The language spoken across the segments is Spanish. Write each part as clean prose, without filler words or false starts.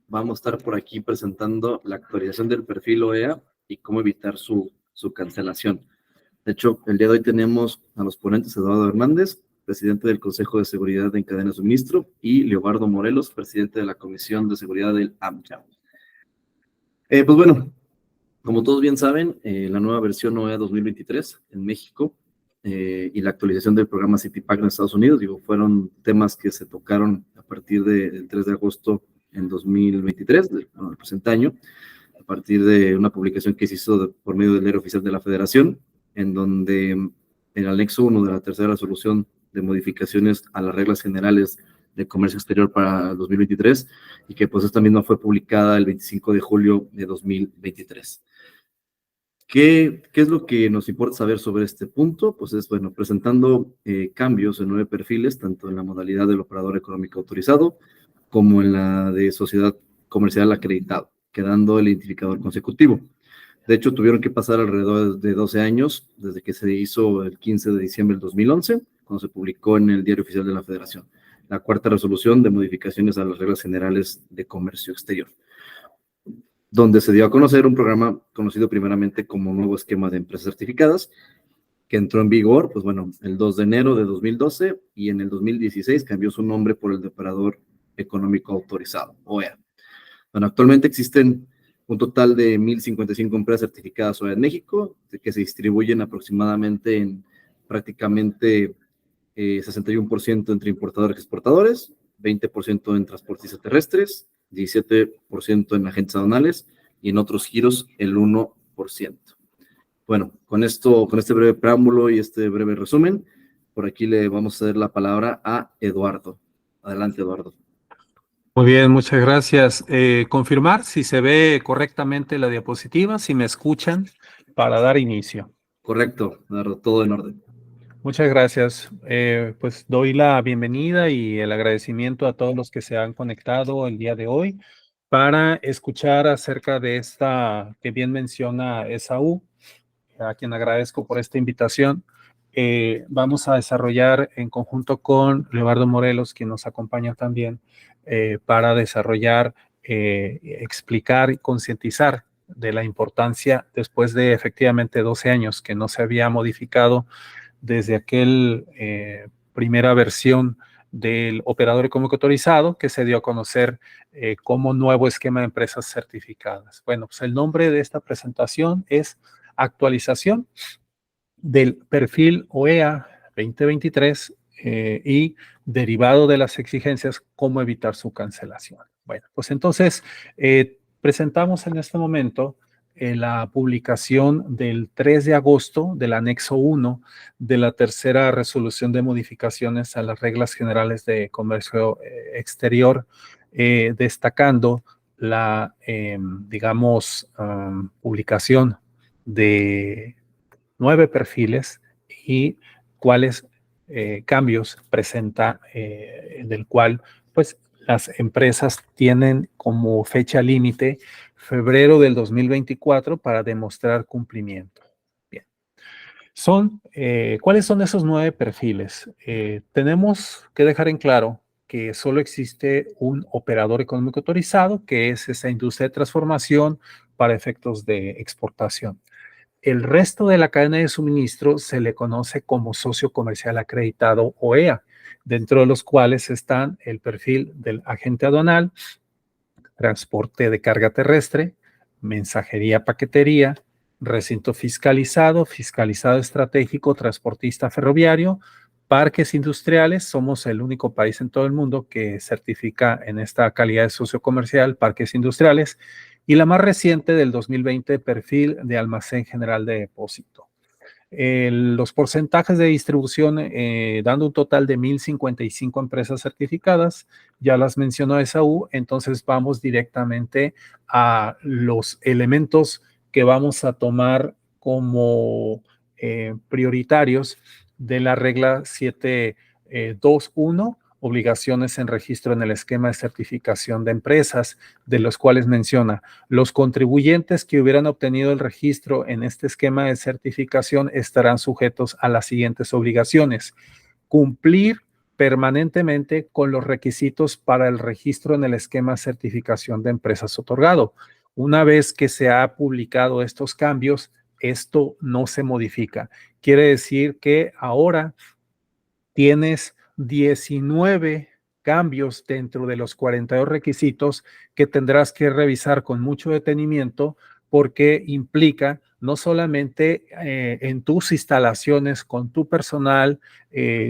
vamos a estar por aquí presentando la actualización del perfil OEA y cómo evitar su cancelación. De hecho, el día de hoy tenemos a los ponentes Eduardo Hernández, presidente del Consejo de Seguridad en Cadena de Suministro, y Leobardo Morelos, presidente de la Comisión de Seguridad del AMCHA. Pues bueno, como todos bien saben, la nueva versión OEA 2023 en México y la actualización del programa CityPack en Estados Unidos, fueron temas que se tocaron a partir del 3 de agosto en 2023, del presente año, a partir de una publicación que se hizo por medio del Diario Oficial de la Federación, en donde en el anexo 1 de la tercera resolución de modificaciones a las reglas generales de comercio exterior para 2023, y que pues esta misma fue publicada el 25 de julio de 2023. ¿Qué es lo que nos importa saber sobre este punto? Pues es, bueno, presentando cambios en 9 perfiles, tanto en la modalidad del operador económico autorizado como en la de sociedad comercial acreditado, quedando el identificador consecutivo. De hecho, tuvieron que pasar alrededor de 12 años desde que se hizo el 15 de diciembre del 2011, cuando se publicó en el Diario Oficial de la Federación, la cuarta resolución de modificaciones a las reglas generales de comercio exterior, donde se dio a conocer un programa conocido primeramente como Nuevo Esquema de Empresas Certificadas, que entró en vigor, pues bueno, el 2 de enero de 2012, y en el 2016 cambió su nombre por el de Operador Económico Autorizado, OEA. Bueno, actualmente existen un total de 1,055 empresas certificadas OEA en México, que se distribuyen aproximadamente en prácticamente 61% entre importadores y exportadores, 20% en transportistas terrestres, 17% en agentes aduanales y en otros giros el 1%. Bueno, con este breve preámbulo y este breve resumen, por aquí le vamos a ceder la palabra a Eduardo. Adelante, Eduardo. Muy bien, muchas gracias. Confirmar si se ve correctamente la diapositiva, si me escuchan, para dar inicio. Correcto, Eduardo, todo en orden. Muchas gracias. Pues doy la bienvenida y el agradecimiento a todos los que se han conectado el día de hoy para escuchar acerca de esta que bien menciona Esaú, a quien agradezco por esta invitación. Vamos a desarrollar en conjunto con Leobardo Morelos, quien nos acompaña también, para desarrollar, explicar y concientizar de la importancia, después de efectivamente 12 años que no se había modificado desde aquel primera versión del operador económico autorizado que se dio a conocer como nuevo esquema de empresas certificadas. Bueno, pues el nombre de esta presentación es actualización del perfil OEA 2023 y derivado de las exigencias, cómo evitar su cancelación. Bueno, pues entonces presentamos en este momento la publicación del 3 de agosto del anexo 1 de la tercera resolución de modificaciones a las reglas generales de comercio exterior, destacando la, digamos, publicación de 9 perfiles y cuáles cambios presenta, del cual pues las empresas tienen como fecha límite febrero del 2024 para demostrar cumplimiento. Bien. ¿Cuáles son esos 9 perfiles? Tenemos que dejar en claro que solo existe un operador económico autorizado, que es esa industria de transformación para efectos de exportación. El resto de la cadena de suministro se le conoce como socio comercial acreditado OEA, dentro de los cuales están el perfil del agente aduanal, transporte de carga terrestre, mensajería, paquetería, recinto fiscalizado, fiscalizado estratégico, transportista ferroviario, parques industriales. Somos el único país en todo el mundo que certifica en esta calidad de socio comercial parques industriales, y la más reciente del 2020, perfil de almacén general de depósito. Los porcentajes de distribución, dando un total de 1,055 empresas certificadas, ya las mencionó Esaú. Entonces vamos directamente a los elementos que vamos a tomar como prioritarios de la regla 7.2.1, obligaciones en registro en el esquema de certificación de empresas, de los cuales menciona: los contribuyentes que hubieran obtenido el registro en este esquema de certificación estarán sujetos a las siguientes obligaciones: cumplir permanentemente con los requisitos para el registro en el esquema de certificación de empresas otorgado. Una vez que se ha publicado estos cambios, esto no se modifica. Quiere decir que ahora tienes 19 cambios dentro de los 42 requisitos que tendrás que revisar con mucho detenimiento porque implica no solamente en tus instalaciones con tu personal,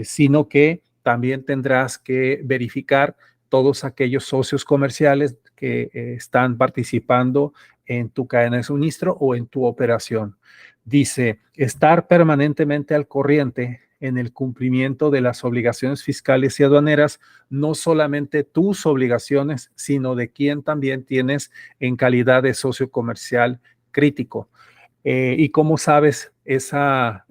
sino que también tendrás que verificar todos aquellos socios comerciales que están participando en tu cadena de suministro o en tu operación. Dice, estar permanentemente al corriente en el cumplimiento de las obligaciones fiscales y aduaneras, no solamente tus obligaciones, sino de quien también tienes en calidad de socio comercial crítico. Y cómo sabes ese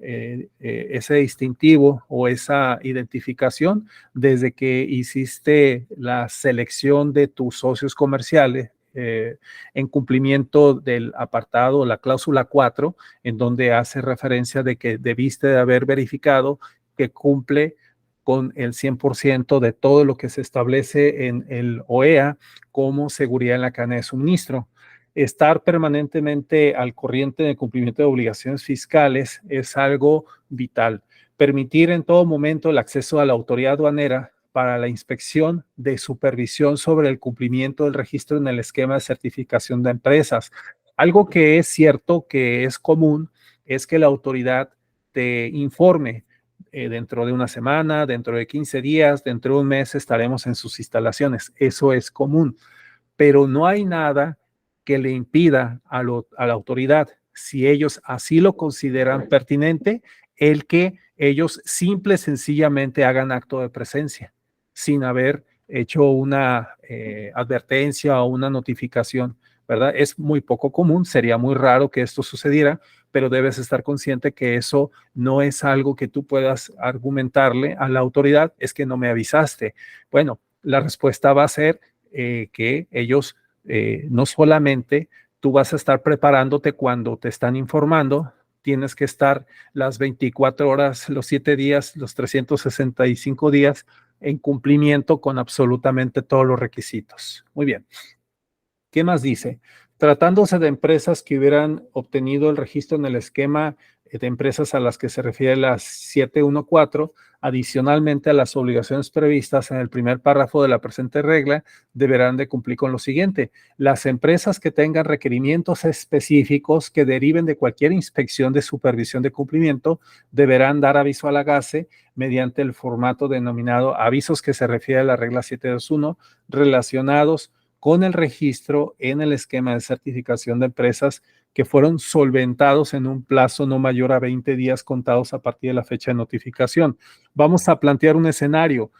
distintivo o esa identificación desde que hiciste la selección de tus socios comerciales en cumplimiento del apartado, la cláusula 4, en donde hace referencia de que debiste de haber verificado que cumple con el 100% de todo lo que se establece en el OEA como seguridad en la cadena de suministro. Estar permanentemente al corriente del cumplimiento de obligaciones fiscales es algo vital. Permitir en todo momento el acceso a la autoridad aduanera para la inspección de supervisión sobre el cumplimiento del registro en el esquema de certificación de empresas. Algo que es cierto, que es común, es que la autoridad te informe dentro de una semana, dentro de 15 días, dentro de un mes estaremos en sus instalaciones. Eso es común, pero no hay nada que le impida a la autoridad, si ellos así lo consideran pertinente, el que ellos simple y sencillamente hagan acto de presencia, sin haber hecho una advertencia o una notificación, ¿verdad? Es muy poco común, sería muy raro que esto sucediera, pero debes estar consciente que eso no es algo que tú puedas argumentarle a la autoridad, es que no me avisaste. Bueno, la respuesta va a ser que ellos no solamente tú vas a estar preparándote cuando te están informando, tienes que estar las 24 horas, los 7 días, los 365 días en cumplimiento con absolutamente todos los requisitos. Muy bien. ¿Qué más dice? Tratándose de empresas que hubieran obtenido el registro en el esquema de empresas a las que se refiere la 714, adicionalmente a las obligaciones previstas en el primer párrafo de la presente regla, deberán de cumplir con lo siguiente. Las empresas que tengan requerimientos específicos que deriven de cualquier inspección de supervisión de cumplimiento deberán dar aviso a la GACE mediante el formato denominado avisos que se refiere a la regla 721 relacionados con el registro en el esquema de certificación de empresas que fueron solventados en un plazo no mayor a 20 días contados a partir de la fecha de notificación. Vamos a plantear un escenario.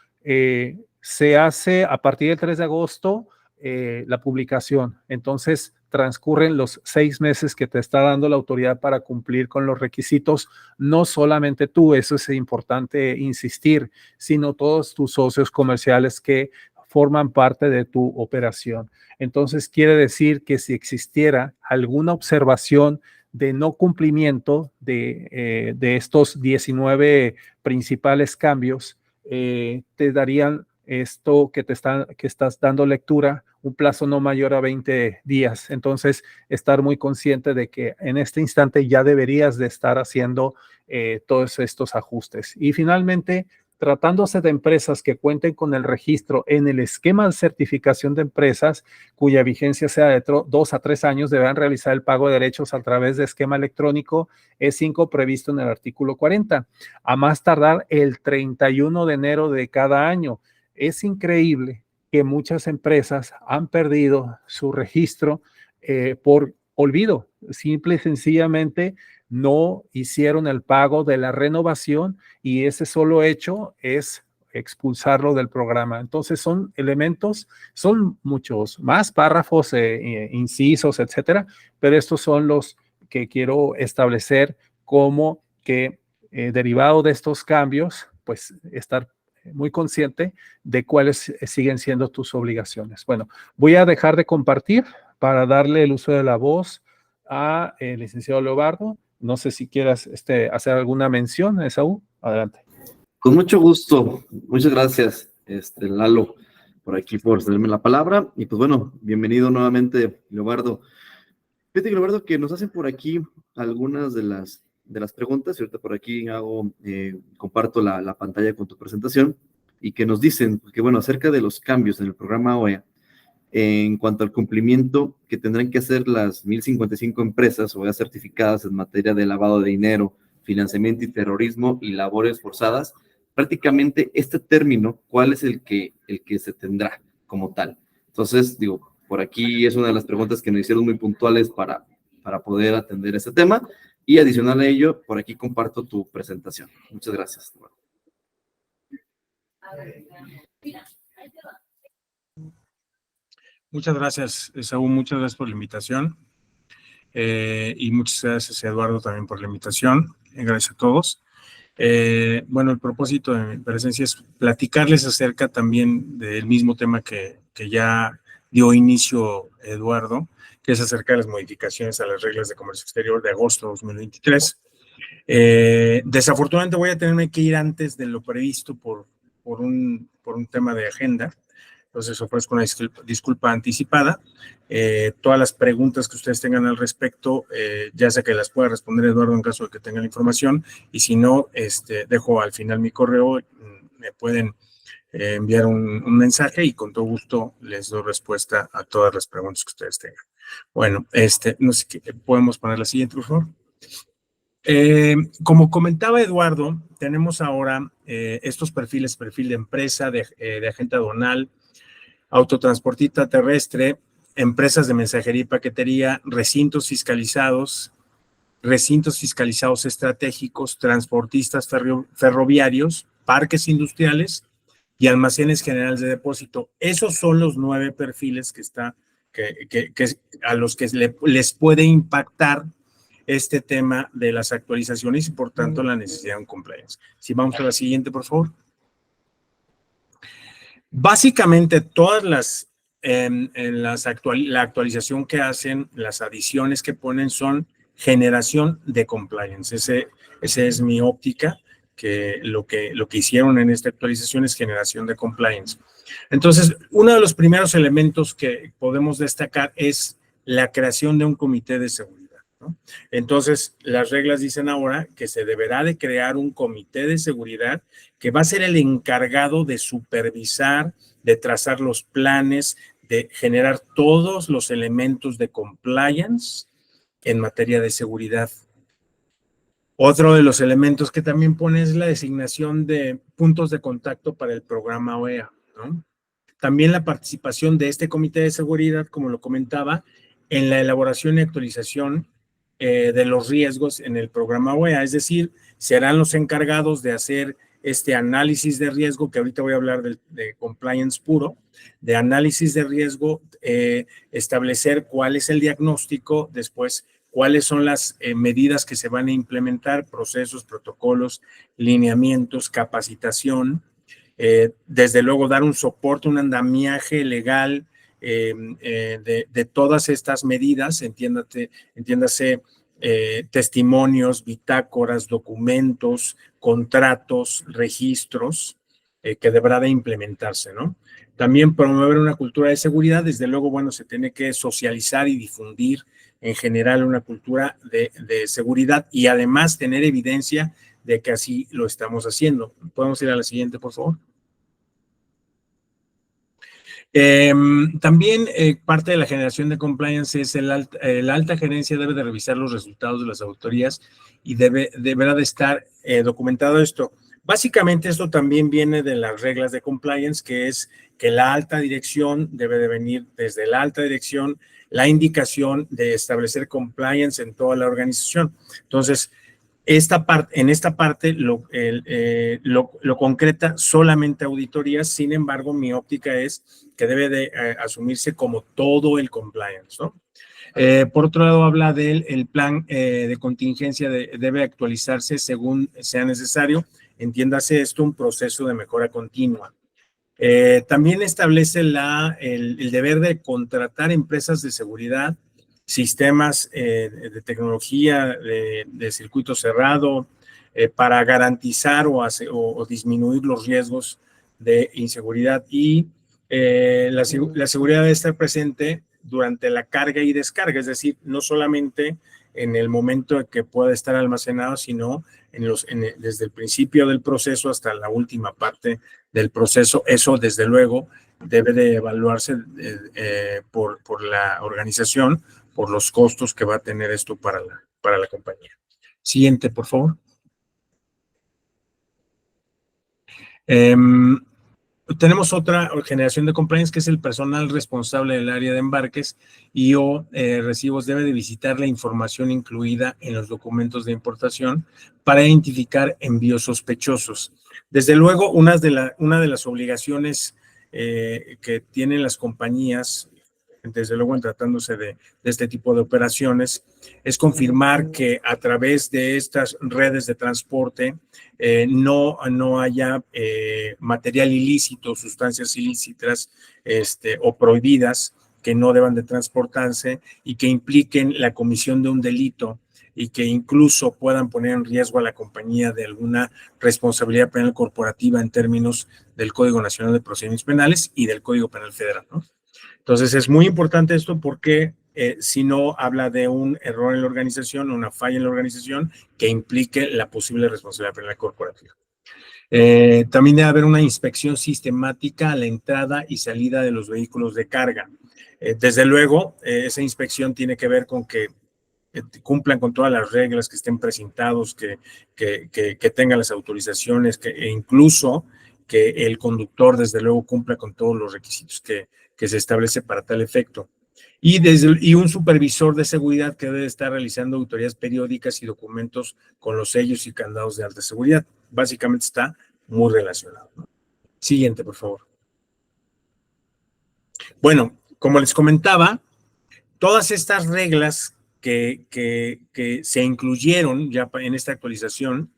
Se hace a partir del 3 de agosto la publicación. Entonces, transcurren los 6 meses que te está dando la autoridad para cumplir con los requisitos. No solamente tú, eso es importante insistir, sino todos tus socios comerciales que forman parte de tu operación. Entonces, quiere decir que si existiera alguna observación de no cumplimiento de estos 19 principales cambios, te darían esto que estás dando lectura, un plazo no mayor a 20 días. Entonces, estar muy consciente de que en este instante ya deberías de estar haciendo todos estos ajustes. Y finalmente, tratándose de empresas que cuenten con el registro en el esquema de certificación de empresas cuya vigencia sea de 2 a 3 años, deberán realizar el pago de derechos a través de esquema electrónico E5 previsto en el artículo 40, a más tardar el 31 de enero de cada año. Es increíble que muchas empresas han perdido su registro por olvido, simple y sencillamente no hicieron el pago de la renovación y ese solo hecho es expulsarlo del programa. Entonces son elementos, son muchos más párrafos, incisos, etcétera, pero estos son los que quiero establecer como que derivado de estos cambios, pues estar muy consciente de cuáles siguen siendo tus obligaciones. Bueno, voy a dejar de compartir para darle el uso de la voz a el licenciado Leobardo. No sé si quieras hacer alguna mención, Esaú. Adelante. Con mucho gusto, muchas gracias, Lalo, por aquí por cederme la palabra. Y pues bueno, bienvenido nuevamente, Leobardo. Fíjate, Leobardo, que nos hacen por aquí algunas de las preguntas, y ahorita por aquí comparto la pantalla con tu presentación, y que nos dicen que, bueno, acerca de los cambios en el programa OEA, en cuanto al cumplimiento que tendrán que hacer las 1,055 empresas OEA certificadas en materia de lavado de dinero, financiamiento y terrorismo y labores forzadas, prácticamente este término, ¿cuál es el que se tendrá como tal? Entonces, digo, por aquí es una de las preguntas que nos hicieron muy puntuales para poder atender ese tema, y adicional a ello, por aquí comparto tu presentación. Muchas gracias. Muchas gracias, Saúl, muchas gracias por la invitación. Y muchas gracias, Eduardo, también por la invitación. Gracias a todos. Bueno, el propósito de mi presencia es platicarles acerca también del mismo tema que ya dio inicio Eduardo, que es acerca de las modificaciones a las reglas de comercio exterior de agosto de 2023. Desafortunadamente voy a tenerme que ir antes de lo previsto por un tema de agenda. Entonces ofrezco una disculpa anticipada. Todas las preguntas que ustedes tengan al respecto, ya sea que las pueda responder Eduardo en caso de que tengan la información, y si no, dejo al final mi correo, me pueden enviar un mensaje y con todo gusto les doy respuesta a todas las preguntas que ustedes tengan. Bueno, no sé, ¿podemos poner la siguiente, por favor? Como comentaba Eduardo, tenemos ahora estos perfiles, perfil de empresa, de agente aduanal, autotransportista terrestre, empresas de mensajería y paquetería, recintos fiscalizados estratégicos, transportistas ferroviarios, parques industriales y almacenes generales de depósito. Esos son los 9 perfiles a los que les puede impactar este tema de las actualizaciones y, por tanto, la necesidad de un compliance. Si vamos a la siguiente, por favor. Básicamente, todas la actualización que hacen, las adiciones que ponen son generación de compliance. Esa es mi óptica, que lo que hicieron en esta actualización es generación de compliance. Entonces, uno de los primeros elementos que podemos destacar es la creación de un comité de seguridad, ¿no? Entonces, las reglas dicen ahora que se deberá de crear un comité de seguridad que va a ser el encargado de supervisar, de trazar los planes, de generar todos los elementos de compliance en materia de seguridad. Otro de los elementos que también pone es la designación de puntos de contacto para el programa OEA, ¿no? También la participación de este comité de seguridad, como lo comentaba, en la elaboración y actualización de los riesgos en el programa OEA, es decir, serán los encargados de hacer este análisis de riesgo, que ahorita voy a hablar de compliance puro, de análisis de riesgo, establecer cuál es el diagnóstico, después cuáles son las medidas que se van a implementar, procesos, protocolos, lineamientos, capacitación, desde luego dar un soporte, un andamiaje legal de todas estas medidas, entiéndase testimonios, bitácoras, documentos, contratos, registros que deberá de implementarse, ¿no? También promover una cultura de seguridad, desde luego, bueno, se tiene que socializar y difundir en general una cultura de seguridad y además tener evidencia de que así lo estamos haciendo. ¿Podemos ir a la siguiente, por favor? También parte de la generación de compliance es la alta gerencia debe de revisar los resultados de las auditorías y deberá de estar documentado esto. Básicamente esto también viene de las reglas de compliance, que es que la alta dirección debe de venir desde la alta dirección la indicación de establecer compliance en toda la organización. Entonces, en esta parte lo concreta solamente auditorías. Sin embargo, mi óptica es que debe de asumirse como todo el compliance, ¿no? Por otro lado, habla del plan de contingencia debe actualizarse según sea necesario. Entiéndase esto, un proceso de mejora continua. También establece el deber de contratar empresas de seguridad, sistemas de tecnología de circuito cerrado, para garantizar o disminuir los riesgos de inseguridad. Y la seguridad debe estar presente durante la carga y descarga, es decir, no solamente en el momento en que pueda estar almacenado, sino desde el principio del proceso hasta la última parte del proceso. Eso, desde luego, debe de evaluarse por la organización, por los costos que va a tener esto para la compañía. Siguiente, por favor. Tenemos otra generación de compliance, que es el personal responsable del área de embarques y recibos debe de visitar la información incluida en los documentos de importación para identificar envíos sospechosos. Desde luego, una de las obligaciones que tienen las compañías, desde luego en tratándose de este tipo de operaciones, es confirmar que a través de estas redes de transporte no haya material ilícito, sustancias ilícitas o prohibidas que no deban de transportarse y que impliquen la comisión de un delito y que incluso puedan poner en riesgo a la compañía de alguna responsabilidad penal corporativa en términos del Código Nacional de Procedimientos Penales y del Código Penal Federal, ¿no? Entonces, es muy importante esto porque si no, habla de un error en la organización, una falla en la organización que implique la posible responsabilidad penal corporativa. También debe haber una inspección sistemática a la entrada y salida de los vehículos de carga. Desde luego, esa inspección tiene que ver con que cumplan con todas las reglas, que estén presentados, que tengan las autorizaciones, e incluso que el conductor, desde luego, cumpla con todos los requisitos que se establece para tal efecto. Y un supervisor de seguridad que debe estar realizando auditorías periódicas y documentos con los sellos y candados de alta seguridad. Básicamente está muy relacionado, ¿no? Siguiente, por favor. Bueno, como les comentaba, todas estas reglas que se incluyeron ya en esta actualización,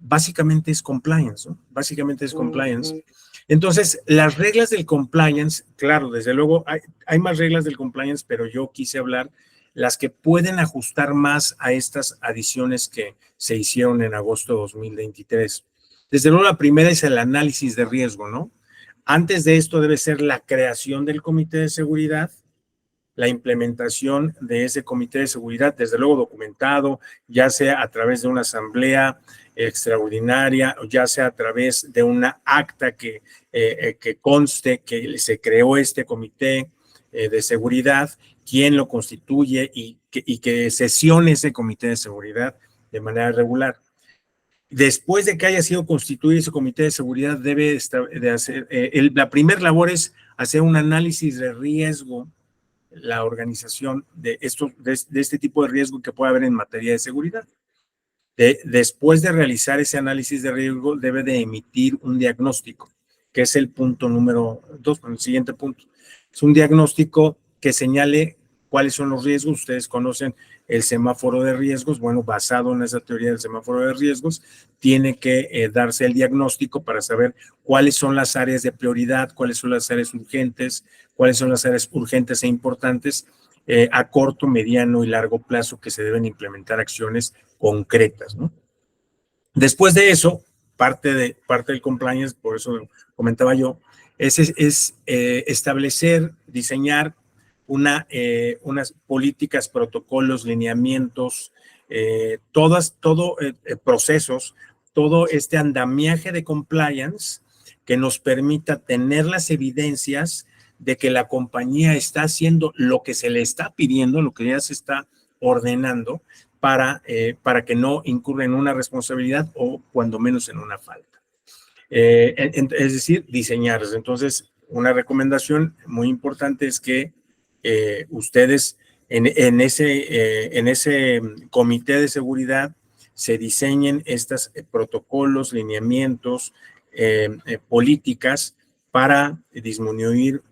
básicamente es compliance, ¿no? Básicamente es compliance. Entonces, las reglas del compliance, claro, desde luego hay más reglas del compliance, pero yo quise hablar las que pueden ajustar más a estas adiciones que se hicieron en agosto de 2023. Desde luego, la primera es el análisis de riesgo, ¿no? Antes de esto debe ser la creación del comité de seguridad, la implementación de ese comité de seguridad, desde luego documentado, ya sea a través de una asamblea extraordinaria, o ya sea a través de una acta que conste que se creó este comité de seguridad, quién lo constituye y que sesione ese comité de seguridad de manera regular. Después de que haya sido constituido ese comité de seguridad, debe de hacer, la primera labor es hacer un análisis de riesgo, la organización de este tipo de riesgo que puede haber en materia de seguridad. Después de realizar ese análisis de riesgo, debe de emitir un diagnóstico, que es el punto número 2, el siguiente punto. Es un diagnóstico que señale cuáles son los riesgos. Ustedes conocen el semáforo de riesgos. Bueno, basado en esa teoría del semáforo de riesgos, tiene que darse el diagnóstico para saber cuáles son las áreas de prioridad, cuáles son las áreas urgentes, cuáles son las áreas urgentes e importantes a corto, mediano y largo plazo que se deben implementar acciones concretas, ¿no? Después de eso, parte del compliance, por eso lo comentaba yo, es establecer, diseñar unas políticas, protocolos, lineamientos, procesos, todo este andamiaje de compliance que nos permita tener las evidencias de que la compañía está haciendo lo que se le está pidiendo, lo que ya se está ordenando para que no incurra en una responsabilidad o cuando menos en una falta. Es decir, diseñarlas. Entonces, una recomendación muy importante es que ustedes en ese comité de seguridad se diseñen estos protocolos, lineamientos, políticas para disminuir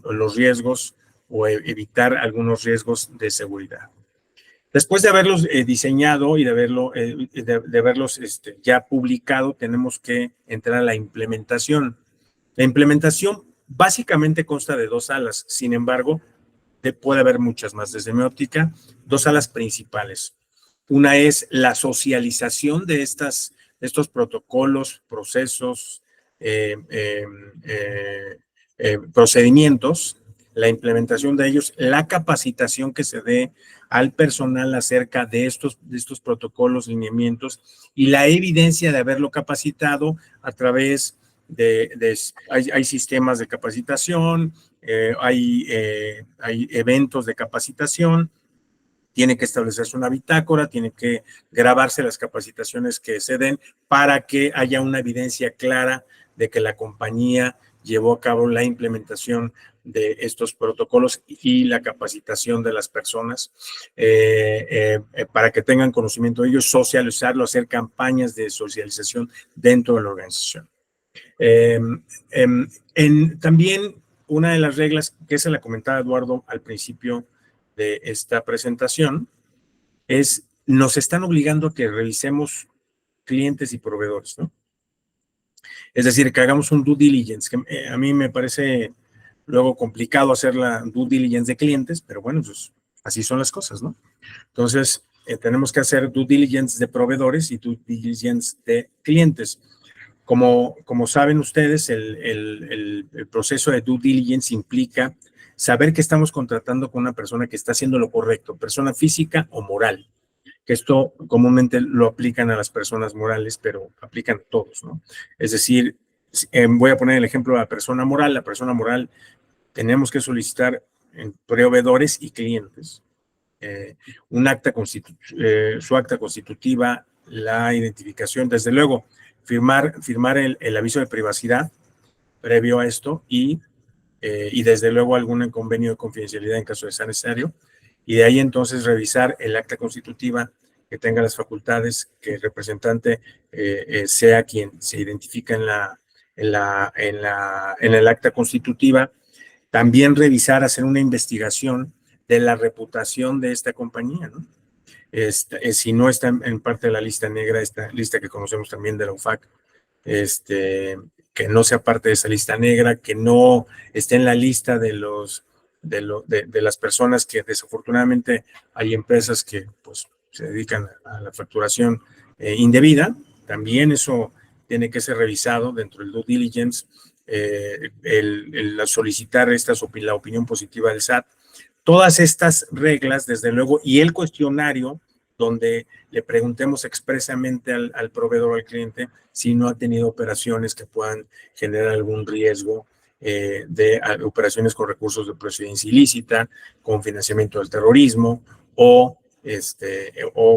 los riesgos o evitar algunos riesgos de seguridad. Después de haberlos diseñado y de haberlos ya publicado, tenemos que entrar a la implementación. La implementación básicamente consta de 2 alas, sin embargo, puede haber muchas más. Desde mi óptica, 2 alas principales. Una es la socialización de estos protocolos, procesos, procedimientos, la implementación de ellos, la capacitación que se dé al personal acerca de estos protocolos, lineamientos y la evidencia de haberlo capacitado a través hay sistemas de capacitación, hay eventos de capacitación. Tiene que establecerse una bitácora, tiene que grabarse las capacitaciones que se den para que haya una evidencia clara de que la compañía llevó a cabo la implementación de estos protocolos y la capacitación de las personas para que tengan conocimiento de ellos, socializarlo, hacer campañas de socialización dentro de la organización. También una de las reglas, que se la comentaba Eduardo al principio de esta presentación, es nos están obligando a que revisemos clientes y proveedores, ¿no? Es decir, que hagamos un due diligence, que a mí me parece luego complicado hacer la due diligence de clientes, pero bueno, pues así son las cosas, ¿no? Entonces, tenemos que hacer due diligence de proveedores y due diligence de clientes. Como saben ustedes, el proceso de due diligence implica saber que estamos contratando con una persona que está haciendo lo correcto, persona física o moral, que esto comúnmente lo aplican a las personas morales, pero aplican a todos, ¿no? Es decir, voy a poner el ejemplo de la persona moral. La persona moral tenemos que solicitar en proveedores y clientes un acta su acta constitutiva, la identificación, desde luego, firmar el aviso de privacidad previo a esto y desde luego algún convenio de confidencialidad en caso de ser necesario, y de ahí entonces revisar el acta constitutiva que tenga las facultades, que el representante sea quien se identifica en el acta constitutiva. También revisar, hacer una investigación de la reputación de esta compañía, ¿no? Si no está en parte de la lista negra, esta lista que conocemos también de la UFAC, que no sea parte de esa lista negra, que no esté en la lista de las personas que desafortunadamente hay empresas que pues se dedican a la facturación indebida. También eso tiene que ser revisado dentro del due diligence, el solicitar la opinión positiva del SAT. Todas estas reglas, desde luego, y el cuestionario donde le preguntemos expresamente al proveedor o al cliente si no ha tenido operaciones que puedan generar algún riesgo de operaciones con recursos de procedencia ilícita, con financiamiento del terrorismo o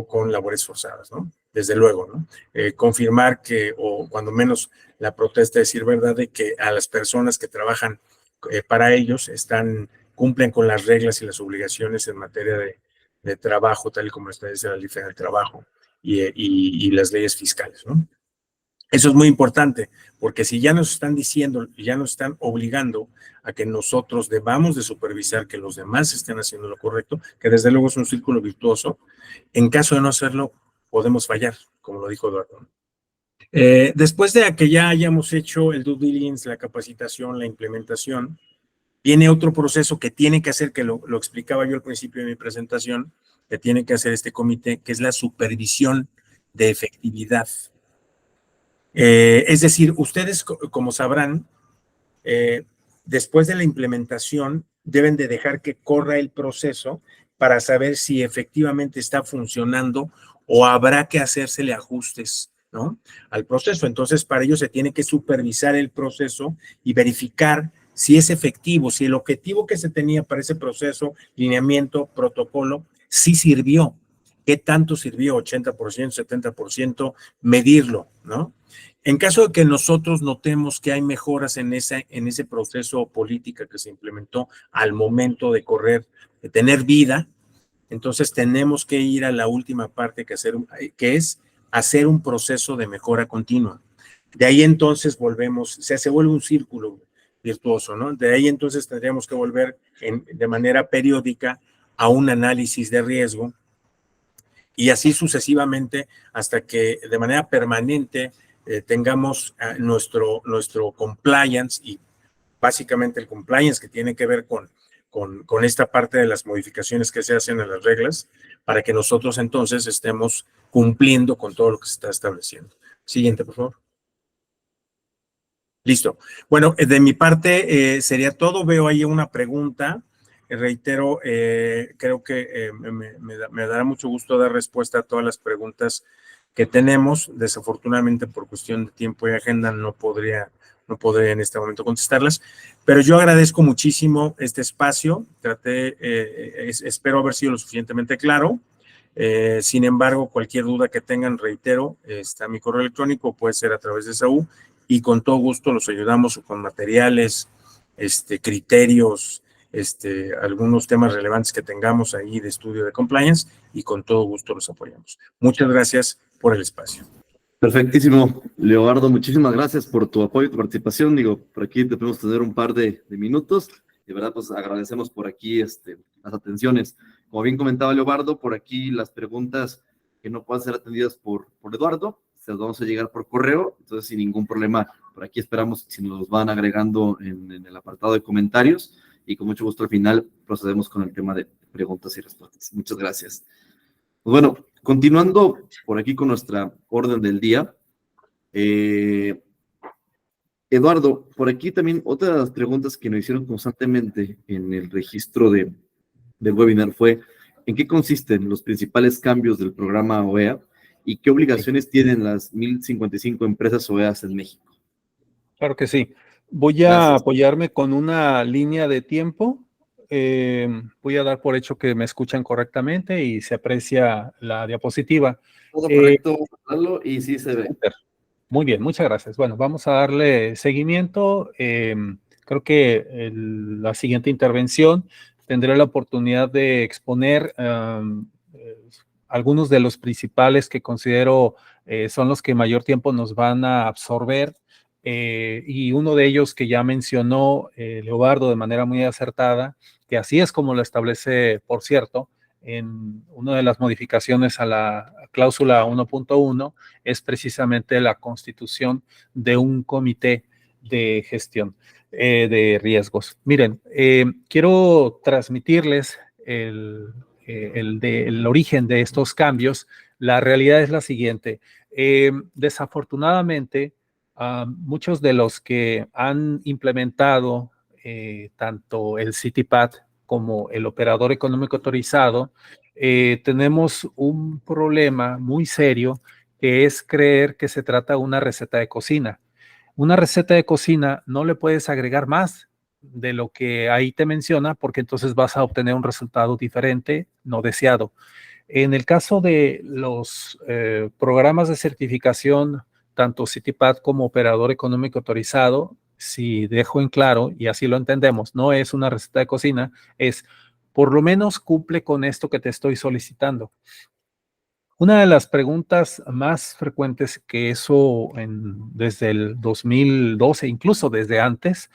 con labores forzadas, ¿no? Desde luego, ¿no? Confirmar que, o cuando menos la protesta, decir verdad de que a las personas que trabajan para ellos cumplen con las reglas y las obligaciones en materia de trabajo, tal y como establece la ley federal del trabajo y las leyes fiscales, ¿no? Eso es muy importante, porque si ya nos están diciendo, ya nos están obligando a que nosotros debamos de supervisar que los demás estén haciendo lo correcto, que desde luego es un círculo virtuoso, en caso de no hacerlo, podemos fallar, como lo dijo Eduardo. Después de que ya hayamos hecho el due diligence, la capacitación, la implementación, viene otro proceso que tiene que hacer, que lo explicaba yo al principio de mi presentación, que tiene que hacer este comité, que es la supervisión de efectividad. Es decir, ustedes, como sabrán, después de la implementación, deben de dejar que corra el proceso para saber si efectivamente está funcionando o habrá que hacérsele ajustes, ¿no?, al proceso. Entonces, para ello se tiene que supervisar el proceso y verificar si es efectivo, si el objetivo que se tenía para ese proceso, lineamiento, protocolo, sí sirvió. ¿Qué tanto sirvió? 80%, 70%, medirlo, ¿no? En caso de que nosotros notemos que hay mejoras en ese proceso política que se implementó al momento de correr, de tener vida, entonces tenemos que ir a la última parte que es hacer un proceso de mejora continua. De ahí entonces volvemos, se vuelve un círculo virtuoso, ¿no? De ahí entonces tendríamos que volver de manera periódica a un análisis de riesgo y así sucesivamente hasta que de manera permanente tengamos nuestro compliance, y básicamente el compliance que tiene que ver con con esta parte de las modificaciones que se hacen en las reglas para que nosotros entonces estemos cumpliendo con todo lo que se está estableciendo. Siguiente, por favor. Listo. Bueno, de mi parte sería todo. Veo ahí una pregunta. Reitero, creo que me dará mucho gusto dar respuesta a todas las preguntas que tenemos. Desafortunadamente, por cuestión de tiempo y agenda, no podría en este momento contestarlas, pero yo agradezco muchísimo este espacio. Espero haber sido lo suficientemente claro. Sin embargo, cualquier duda que tengan, reitero, está mi correo electrónico, puede ser a través de Saúl, y con todo gusto los ayudamos con materiales, criterios, algunos temas relevantes que tengamos ahí de estudio de compliance, y con todo gusto los apoyamos. Muchas gracias por el espacio. Perfectísimo, Leobardo, muchísimas gracias por tu apoyo y tu participación. Digo, por aquí te podemos tener un par de minutos. De verdad, pues agradecemos por aquí las atenciones. Como bien comentaba Leobardo, por aquí las preguntas que no puedan ser atendidas por Eduardo, se las vamos a llegar por correo, entonces sin ningún problema. Por aquí esperamos si nos los van agregando en el apartado de comentarios, y con mucho gusto al final procedemos con el tema de preguntas y respuestas. Muchas gracias. Pues bueno, continuando por aquí con nuestra orden del día, Eduardo, por aquí también otra de las preguntas que nos hicieron constantemente en el registro del webinar fue: ¿en qué consisten los principales cambios del programa OEA y qué obligaciones tienen las 1,055 empresas OEAs en México? Claro que sí. Voy a apoyarme con una línea de tiempo. Voy a dar por hecho que me escuchan correctamente y se aprecia la diapositiva. Todo correcto, Lalo, y sí se ve. Muy bien, muchas gracias. Bueno, vamos a darle seguimiento. Creo que la siguiente intervención tendré la oportunidad de exponer algunos de los principales que considero son los que mayor tiempo nos van a absorber. Y uno de ellos que ya mencionó Leobardo de manera muy acertada, que así es como lo establece, por cierto, en una de las modificaciones a la cláusula 1.1, es precisamente la constitución de un comité de gestión de riesgos. Miren, quiero transmitirles el origen de estos cambios. La realidad es la siguiente. Desafortunadamente, muchos de los que han implementado tanto el CITIPAD como el operador económico autorizado, tenemos un problema muy serio, que es creer que se trata de una receta de cocina. Una receta de cocina no le puedes agregar más de lo que ahí te menciona, porque entonces vas a obtener un resultado diferente, no deseado. En el caso de los programas de certificación, tanto CITIPAD como operador económico autorizado, si dejo en claro, y así lo entendemos, no es una receta de cocina, es por lo menos cumple con esto que te estoy solicitando. Una de las preguntas más frecuentes que eso desde el 2012, incluso desde antes,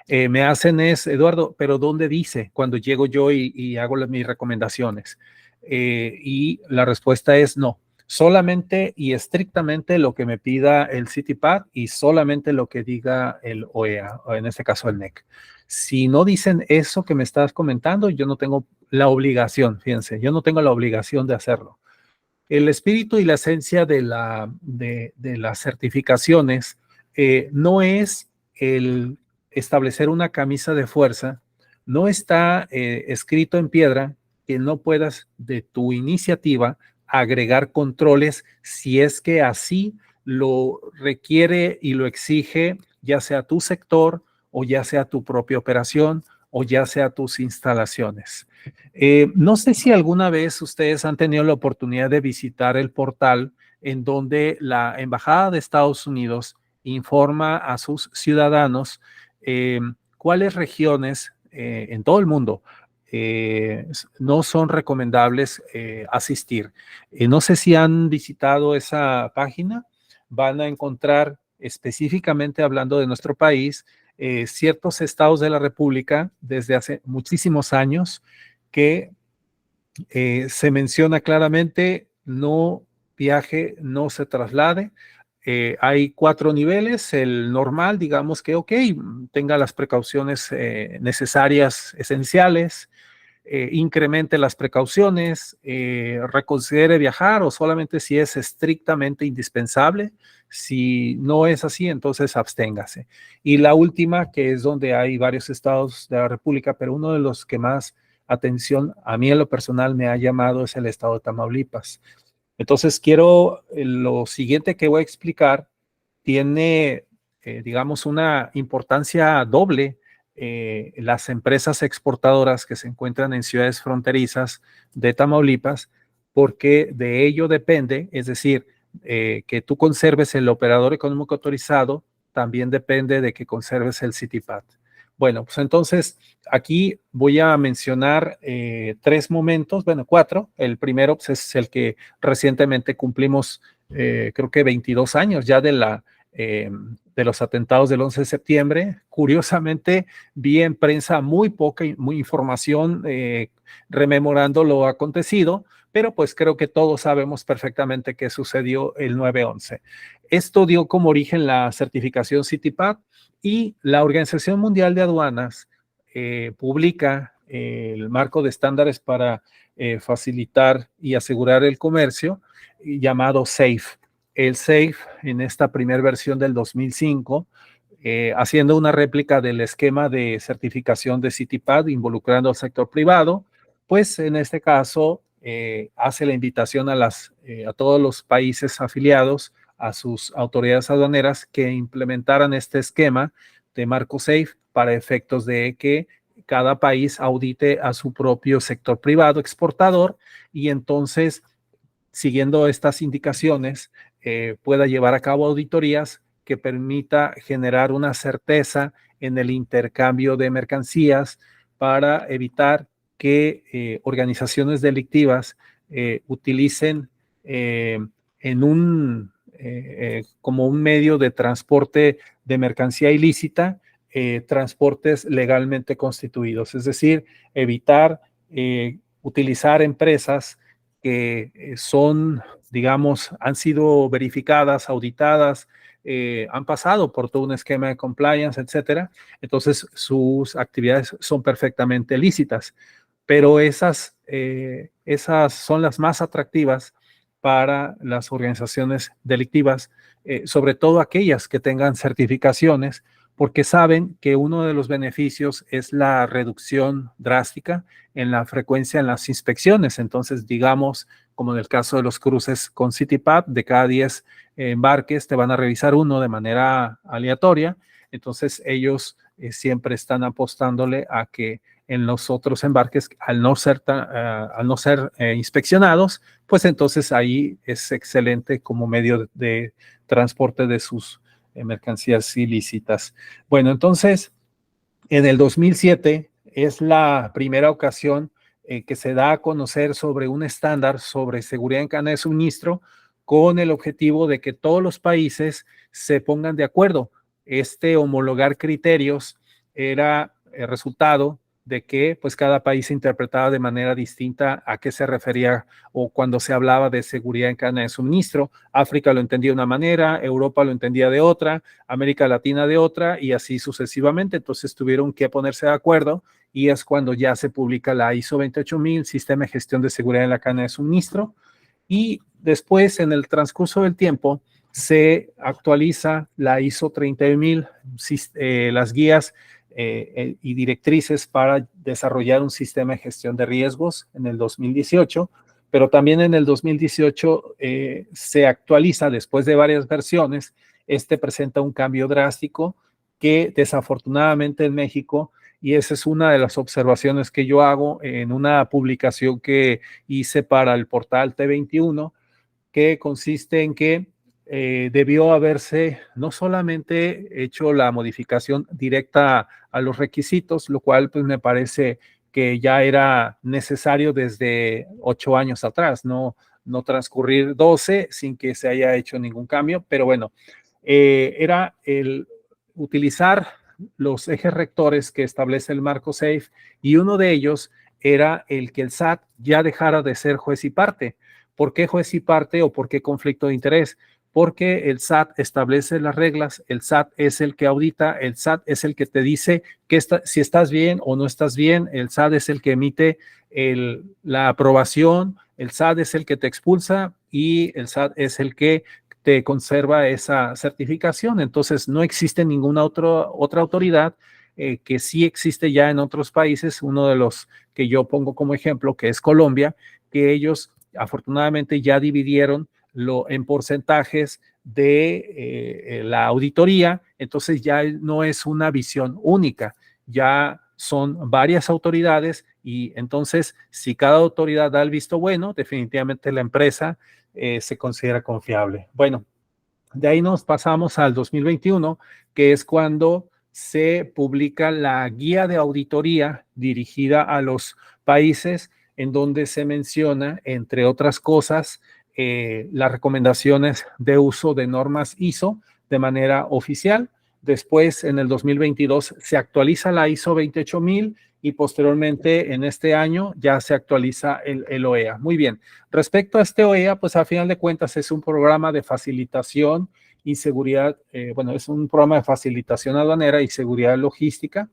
me hacen es: Eduardo, ¿pero dónde dice cuando llego yo y hago mis recomendaciones? Y la respuesta es no. Solamente y estrictamente lo que me pida el CITIPAD y solamente lo que diga el OEA, o en este caso el NEC. Si no dicen eso que me estás comentando, yo no tengo la obligación, fíjense, yo no tengo la obligación de hacerlo. El espíritu y la esencia de las certificaciones no es el establecer una camisa de fuerza, no está escrito en piedra que no puedas de tu iniciativa agregar controles si es que así lo requiere y lo exige, ya sea tu sector o ya sea tu propia operación o ya sea tus instalaciones. No sé si alguna vez ustedes han tenido la oportunidad de visitar el portal en donde la Embajada de Estados Unidos informa a sus ciudadanos cuáles regiones en todo el mundo no son recomendables asistir. No sé si han visitado esa página. Van a encontrar, específicamente hablando de nuestro país, ciertos estados de la República desde hace muchísimos años que se menciona claramente: no viaje, no se traslade. hay 4 niveles. El normal, digamos que, ok, tenga las precauciones necesarias, esenciales, incremente las precauciones, reconsidere viajar o solamente si es estrictamente indispensable. Si no es así, entonces absténgase. Y la última, que es donde hay varios estados de la República, pero uno de los que más atención a mí en lo personal me ha llamado es el estado de Tamaulipas. Entonces quiero, lo siguiente que voy a explicar tiene, digamos, una importancia doble. Las empresas exportadoras que se encuentran en ciudades fronterizas de Tamaulipas, porque de ello depende, es decir, que tú conserves el operador económico autorizado, también depende de que conserves el CITIPAT. Bueno, pues entonces aquí voy a mencionar 3 momentos, bueno, 4. El primero pues, es el que recientemente cumplimos, creo que 22 años ya de los atentados del 11 de septiembre. Curiosamente, vi en prensa muy poca información rememorando lo acontecido, pero pues creo que todos sabemos perfectamente qué sucedió el 9/11. Esto dio como origen la certificación CITIPAT y la Organización Mundial de Aduanas publica el marco de estándares para facilitar y asegurar el comercio llamado SAFE. El SAFE en esta primera versión del 2005, haciendo una réplica del esquema de certificación de CITIPAT involucrando al sector privado, pues en este caso hace la invitación a todos los países afiliados, a sus autoridades aduaneras que implementaran este esquema de marco SAFE para efectos de que cada país audite a su propio sector privado exportador y entonces, siguiendo estas indicaciones, pueda llevar a cabo auditorías que permita generar una certeza en el intercambio de mercancías para evitar que organizaciones delictivas utilicen como un medio de transporte de mercancía ilícita, transportes legalmente constituidos, es decir, evitar utilizar empresas que son, digamos, han sido verificadas, auditadas, han pasado por todo un esquema de compliance, etcétera. Entonces, sus actividades son perfectamente lícitas, pero esas son las más atractivas para las organizaciones delictivas, sobre todo aquellas que tengan certificaciones, porque saben que uno de los beneficios es la reducción drástica en la frecuencia en las inspecciones. Entonces, digamos, como en el caso de los cruces con CITIPAT, de cada 10 embarques te van a revisar uno de manera aleatoria. Entonces, ellos siempre están apostándole a que en los otros embarques, al no ser inspeccionados, pues entonces ahí es excelente como medio de transporte de sus mercancías ilícitas. Bueno, entonces, en el 2007 es la primera ocasión que se da a conocer sobre un estándar sobre seguridad en cadena de suministro con el objetivo de que todos los países se pongan de acuerdo. Este homologar criterios era el resultado de que pues cada país interpretaba de manera distinta a qué se refería o cuando se hablaba de seguridad en cadena de suministro. África lo entendía de una manera, Europa lo entendía de otra, América Latina de otra y así sucesivamente. Entonces tuvieron que ponerse de acuerdo y es cuando ya se publica la ISO 28000, Sistema de Gestión de Seguridad en la Cadena de Suministro, y después en el transcurso del tiempo se actualiza la ISO 30000, las guías y directrices para desarrollar un sistema de gestión de riesgos en el 2018, pero también en el 2018 se actualiza después de varias versiones. Presenta un cambio drástico que desafortunadamente en México, y esa es una de las observaciones que yo hago en una publicación que hice para el portal T21, que consiste en que debió haberse no solamente hecho la modificación directa a los requisitos, lo cual pues me parece que ya era necesario desde 8 años atrás, no transcurrir 12 sin que se haya hecho ningún cambio, pero bueno, era el utilizar los ejes rectores que establece el marco SAFE, y uno de ellos era el que el SAT ya dejara de ser juez y parte. ¿Por qué juez y parte o por qué conflicto de interés? porque el SAT establece las reglas, el SAT es el que audita, el SAT es el que te dice si estás bien o no estás bien, el SAT es el que emite la aprobación, el SAT es el que te expulsa y el SAT es el que te conserva esa certificación. Entonces, no existe ninguna otra autoridad que sí existe ya en otros países, uno de los que yo pongo como ejemplo, que es Colombia, que ellos afortunadamente ya dividieron en porcentajes de la auditoría, entonces ya no es una visión única, ya son varias autoridades y entonces si cada autoridad da el visto bueno, definitivamente la empresa se considera confiable. Bueno, de ahí nos pasamos al 2021, que es cuando se publica la guía de auditoría dirigida a los países en donde se menciona, entre otras cosas, las recomendaciones de uso de normas ISO de manera oficial. Después, en el 2022, se actualiza la ISO 28000 y posteriormente, en este año, ya se actualiza el OEA. Muy bien. Respecto a este OEA, pues a final de cuentas es un programa de facilitación y seguridad, bueno, es un programa de facilitación aduanera y seguridad logística.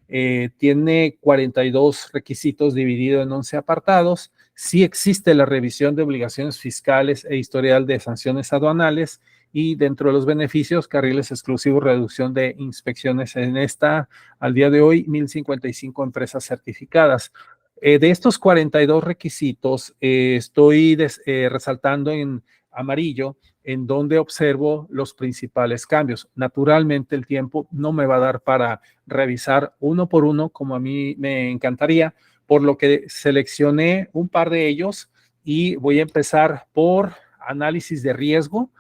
Tiene 42 requisitos dividido en 11 apartados. Sí existe la revisión de obligaciones fiscales e historial de sanciones aduanales y dentro de los beneficios, carriles exclusivos, reducción de inspecciones en esta, al día de hoy, 1,055 empresas certificadas. De estos 42 requisitos, estoy resaltando en amarillo en donde observo los principales cambios. Naturalmente, el tiempo no me va a dar para revisar uno por uno como a mí me encantaría, por lo que seleccioné un par de ellos y voy a empezar por análisis de riesgo,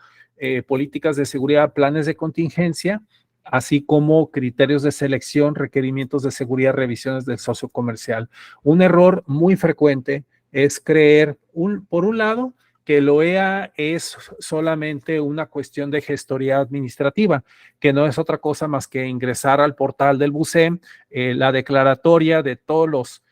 políticas de seguridad, planes de contingencia, así como criterios de selección, requerimientos de seguridad, revisiones del socio comercial. Un error muy frecuente es creer, por un lado, que el OEA es solamente una cuestión de gestoría administrativa, que no es otra cosa más que ingresar al portal del BUSEM, la declaratoria de todos los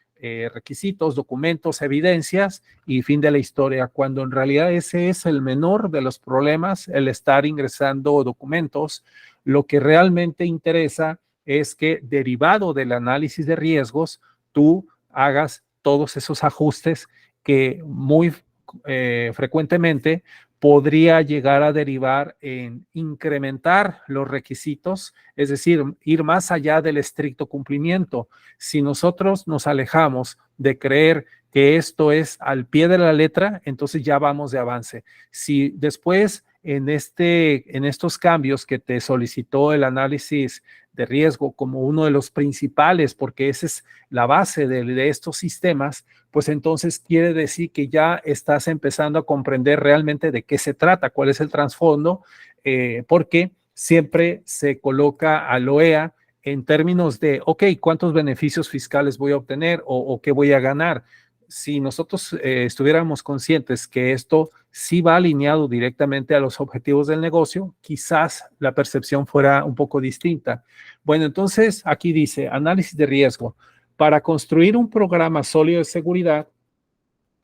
requisitos, documentos, evidencias y fin de la historia, cuando en realidad ese es el menor de los problemas, el estar ingresando documentos. Lo que realmente interesa es que derivado del análisis de riesgos, tú hagas todos esos ajustes que muy frecuentemente podría llegar a derivar en incrementar los requisitos, es decir, ir más allá del estricto cumplimiento. Si nosotros nos alejamos de creer que esto es al pie de la letra, entonces ya vamos de avance. Si después en estos cambios que te solicitó el análisis de riesgo como uno de los principales, porque esa es la base de estos sistemas, pues entonces quiere decir que ya estás empezando a comprender realmente de qué se trata, cuál es el trasfondo, porque siempre se coloca al OEA en términos de, ok, ¿cuántos beneficios fiscales voy a obtener o qué voy a ganar? Si nosotros estuviéramos conscientes que esto sí va alineado directamente a los objetivos del negocio, quizás la percepción fuera un poco distinta. Bueno, entonces aquí dice, análisis de riesgo. Para construir un programa sólido de seguridad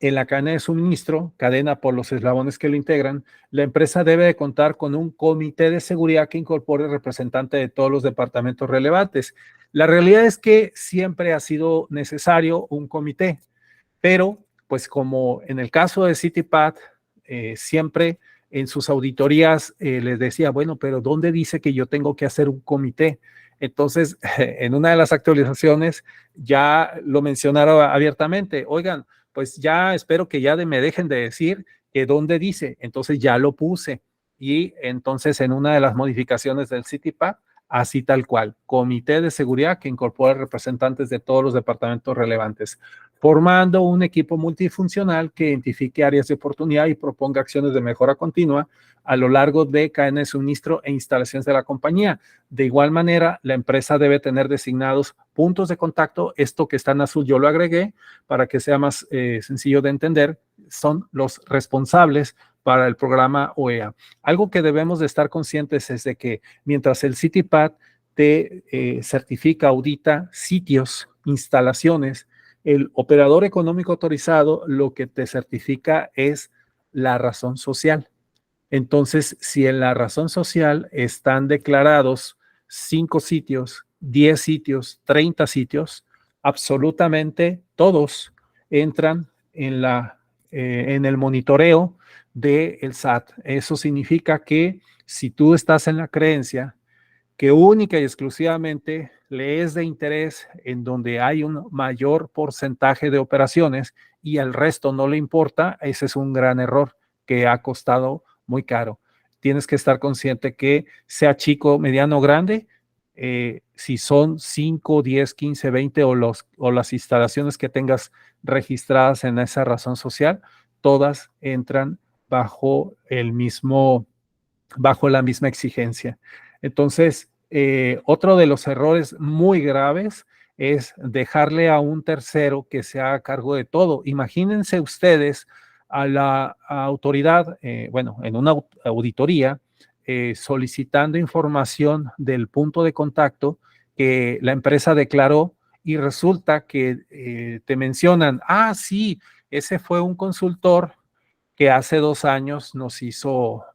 en la cadena de suministro, cadena por los eslabones que lo integran, la empresa debe de contar con un comité de seguridad que incorpore representante de todos los departamentos relevantes. La realidad es que siempre ha sido necesario un comité, pero pues como en el caso de CityPath, siempre en sus auditorías les decía, bueno, pero ¿dónde dice que yo tengo que hacer un comité? Entonces, en una de las actualizaciones ya lo mencionaron abiertamente. Oigan, pues ya espero que ya me dejen de decir que dónde dice. Entonces ya lo puse. Y entonces en una de las modificaciones del CityPath, así tal cual, comité de seguridad que incorpora representantes de todos los departamentos relevantes, formando un equipo multifuncional que identifique áreas de oportunidad y proponga acciones de mejora continua a lo largo de cadena de suministro e instalaciones de la compañía. De igual manera, la empresa debe tener designados puntos de contacto. Esto que está en azul yo lo agregué para que sea más sencillo de entender. Son los responsables para el programa OEA. Algo que debemos de estar conscientes es de que mientras el CityPath te certifica, audita sitios, instalaciones, el operador económico autorizado lo que te certifica es la razón social. Entonces, si en la razón social están declarados 5 sitios, 10 sitios, 30 sitios, absolutamente todos entran en el monitoreo del SAT. Eso significa que si tú estás en la creencia que única y exclusivamente le es de interés en donde hay un mayor porcentaje de operaciones y el resto no le importa, ese es un gran error que ha costado muy caro. Tienes que estar consciente que sea chico, mediano o grande, si son 5, 10, 15, 20 o las instalaciones que tengas registradas en esa razón social, todas entran bajo bajo la misma exigencia. Entonces, otro de los errores muy graves es dejarle a un tercero que se haga cargo de todo. Imagínense ustedes a la autoridad, bueno, en una auditoría, solicitando información del punto de contacto que la empresa declaró y resulta que te mencionan, ah, sí, ese fue un consultor que hace 2 años nos hizo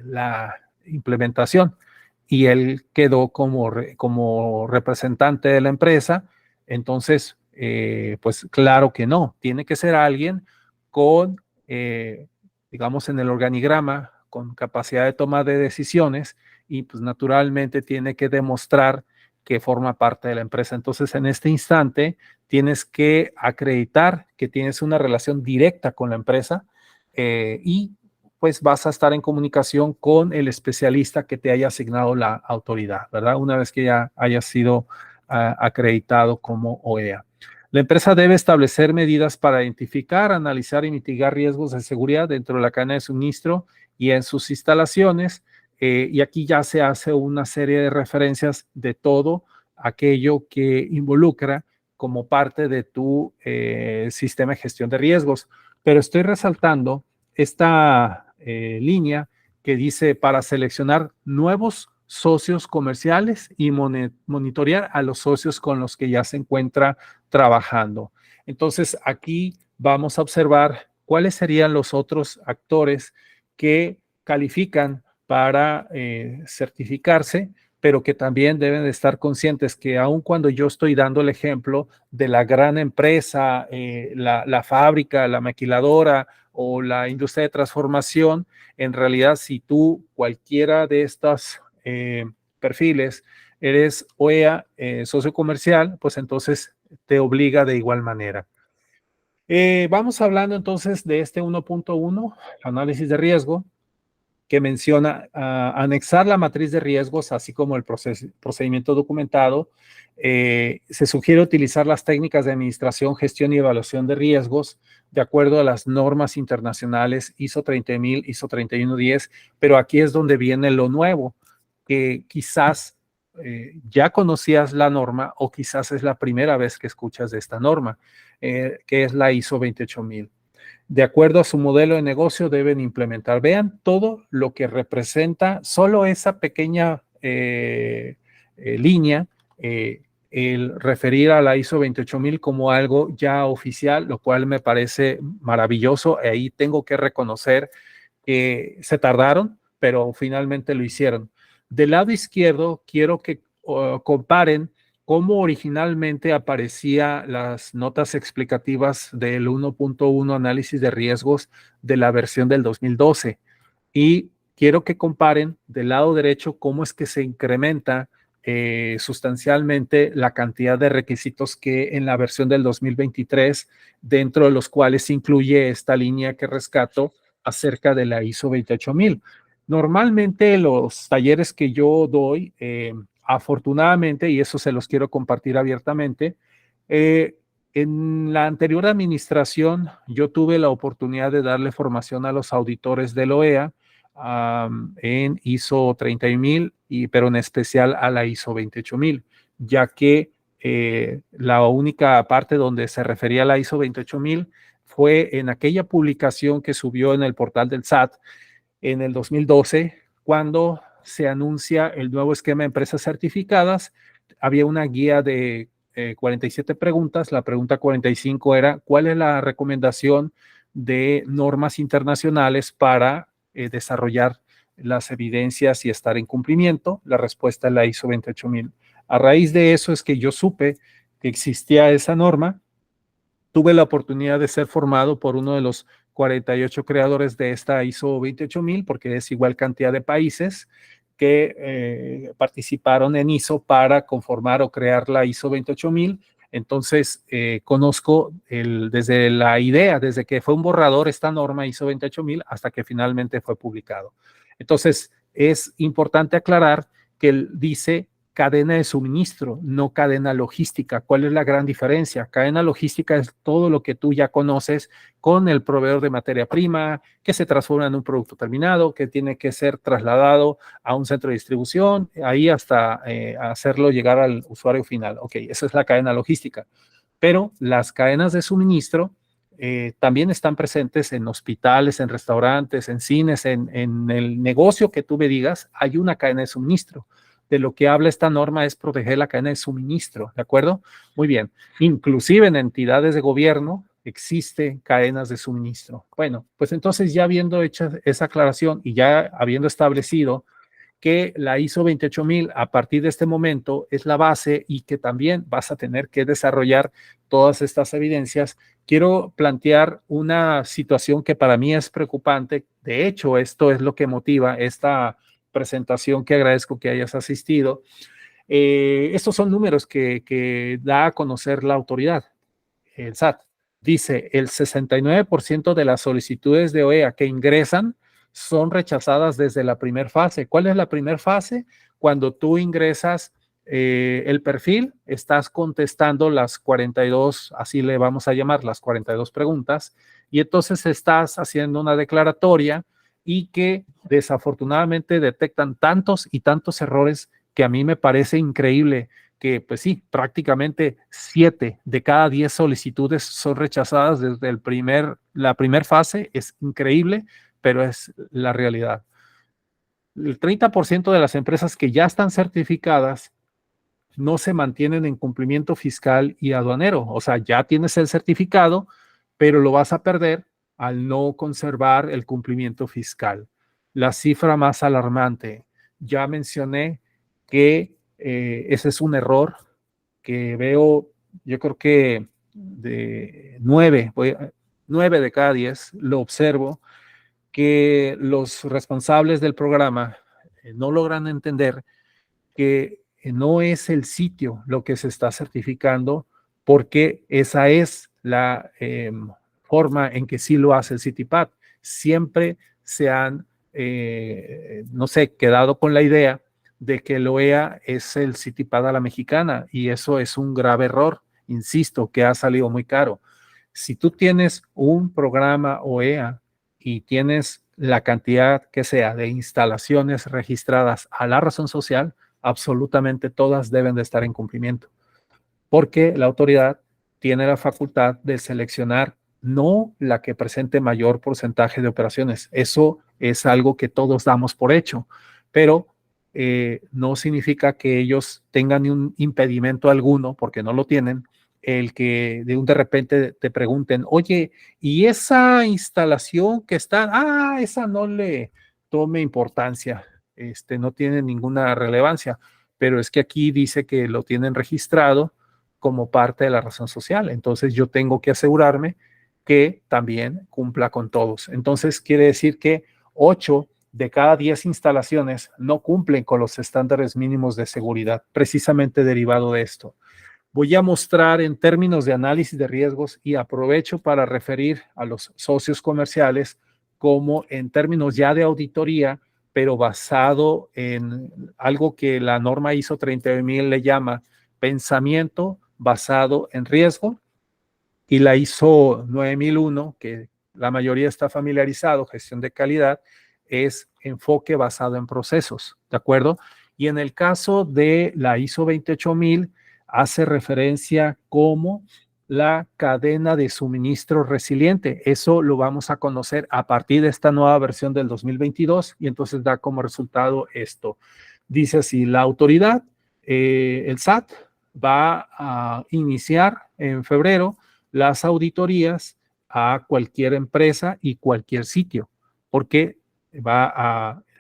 la implementación y él quedó como representante de la empresa. Entonces, pues claro que no, tiene que ser alguien con, digamos, en el organigrama, con capacidad de toma de decisiones y pues naturalmente tiene que demostrar que forma parte de la empresa. Entonces, en este instante, tienes que acreditar que tienes una relación directa con la empresa y pues vas a estar en comunicación con el especialista que te haya asignado la autoridad, ¿verdad? Una vez que ya haya sido acreditado como OEA. La empresa debe establecer medidas para identificar, analizar y mitigar riesgos de seguridad dentro de la cadena de suministro y en sus instalaciones. Y aquí ya se hace una serie de referencias de todo aquello que involucra como parte de tu sistema de gestión de riesgos. Pero estoy resaltando esta línea que dice para seleccionar nuevos socios comerciales y monitorear a los socios con los que ya se encuentra trabajando. Entonces, aquí vamos a observar cuáles serían los otros actores que califican para certificarse, pero que también deben de estar conscientes que aun cuando yo estoy dando el ejemplo de la gran empresa, la fábrica, la maquiladora o la industria de transformación, en realidad si tú cualquiera de estos perfiles eres OEA, socio comercial, pues entonces te obliga de igual manera. Vamos hablando entonces de este 1.1, análisis de riesgo, que menciona anexar la matriz de riesgos, así como el procedimiento documentado. Se sugiere utilizar las técnicas de administración, gestión y evaluación de riesgos de acuerdo a las normas internacionales ISO 30000, ISO 31010, pero aquí es donde viene lo nuevo, que quizás ya conocías la norma o quizás es la primera vez que escuchas de esta norma, que es la ISO 28000. De acuerdo a su modelo de negocio deben implementar. Vean todo lo que representa solo esa pequeña línea, el referir a la ISO 28000 como algo ya oficial, lo cual me parece maravilloso. Ahí tengo que reconocer que se tardaron, pero finalmente lo hicieron. Del lado izquierdo, quiero que comparen cómo originalmente aparecía las notas explicativas del 1.1 análisis de riesgos de la versión del 2012. Y quiero que comparen del lado derecho cómo es que se incrementa sustancialmente la cantidad de requisitos que en la versión del 2023, dentro de los cuales incluye esta línea que rescato acerca de la ISO 28000. Normalmente los talleres que yo doy, afortunadamente, y eso se los quiero compartir abiertamente, en la anterior administración yo tuve la oportunidad de darle formación a los auditores del OEA en ISO 30000, pero en especial a la ISO 28000, ya que la única parte donde se refería a la ISO 28000 fue en aquella publicación que subió en el portal del SAT en el 2012, cuando se anuncia el nuevo esquema de empresas certificadas. Había una guía de 47 preguntas. La pregunta 45 era, ¿cuál es la recomendación de normas internacionales para desarrollar las evidencias y estar en cumplimiento. La respuesta es la ISO 28000. A raíz de eso es que yo supe que existía esa norma. Tuve la oportunidad de ser formado por uno de los 48 creadores de esta ISO 28000, porque es igual cantidad de países que participaron en ISO para conformar o crear la ISO 28000. Entonces, conozco desde la idea, desde que fue un borrador esta norma ISO 28000 hasta que finalmente fue publicado. Entonces, es importante aclarar que él dice cadena de suministro, no cadena logística. ¿Cuál es la gran diferencia? Cadena logística es todo lo que tú ya conoces con el proveedor de materia prima, que se transforma en un producto terminado, que tiene que ser trasladado a un centro de distribución, ahí hasta hacerlo llegar al usuario final. Ok, esa es la cadena logística. Pero las cadenas de suministro también están presentes en hospitales, en restaurantes, en cines, en el negocio que tú me digas, hay una cadena de suministro. De lo que habla esta norma es proteger la cadena de suministro, ¿de acuerdo? Muy bien. Inclusive en entidades de gobierno existen cadenas de suministro. Bueno, pues entonces ya habiendo hecho esa aclaración y ya habiendo establecido que la ISO 28000 a partir de este momento es la base y que también vas a tener que desarrollar todas estas evidencias, quiero plantear una situación que para mí es preocupante. De hecho, esto es lo que motiva esta presentación que agradezco que hayas asistido. Estos son números que da a conocer la autoridad, el SAT. Dice, el 69% de las solicitudes de OEA que ingresan son rechazadas desde la primera fase. ¿Cuál es la primera fase? Cuando tú ingresas el perfil, estás contestando las 42, así le vamos a llamar, las 42 preguntas, y entonces estás haciendo una declaratoria y que desafortunadamente detectan tantos y tantos errores que a mí me parece increíble que, pues sí, prácticamente 7 de cada 10 solicitudes son rechazadas desde la primera fase. Es increíble, pero es la realidad. El 30% de las empresas que ya están certificadas no se mantienen en cumplimiento fiscal y aduanero. O sea, ya tienes el certificado, pero lo vas a perder al no conservar el cumplimiento fiscal. La cifra más alarmante, ya mencioné que ese es un error que veo, yo creo que de 9 de cada 10 lo observo, que los responsables del programa no logran entender que no es el sitio lo que se está certificando, porque esa es la forma en que sí lo hace el CITIPAT. Siempre se han, no sé, quedado con la idea de que el OEA es el CITIPAT a la mexicana, y eso es un grave error, insisto, que ha salido muy caro. Si tú tienes un programa OEA y tienes la cantidad que sea de instalaciones registradas a la razón social, absolutamente todas deben de estar en cumplimiento, porque la autoridad tiene la facultad de seleccionar no la que presente mayor porcentaje de operaciones. Eso es algo que todos damos por hecho, pero no significa que ellos tengan un impedimento alguno, porque no lo tienen, el que de repente te pregunten, oye, ¿y esa instalación que está? Esa no le tome importancia, no tiene ninguna relevancia, pero es que aquí dice que lo tienen registrado como parte de la razón social. Entonces yo tengo que asegurarme que también cumpla con todos. Entonces quiere decir que 8 de cada 10 instalaciones no cumplen con los estándares mínimos de seguridad, precisamente derivado de esto. Voy a mostrar en términos de análisis de riesgos, y aprovecho para referir a los socios comerciales como en términos ya de auditoría, pero basado en algo que la norma ISO 39000 le llama pensamiento basado en riesgo, y la ISO 9001, que la mayoría está familiarizado, gestión de calidad, es enfoque basado en procesos, ¿de acuerdo? Y en el caso de la ISO 28000, hace referencia como la cadena de suministro resiliente. Eso lo vamos a conocer a partir de esta nueva versión del 2022, y entonces da como resultado esto. Dice así, la autoridad, el SAT, va a iniciar en febrero las auditorías a cualquier empresa y cualquier sitio, porque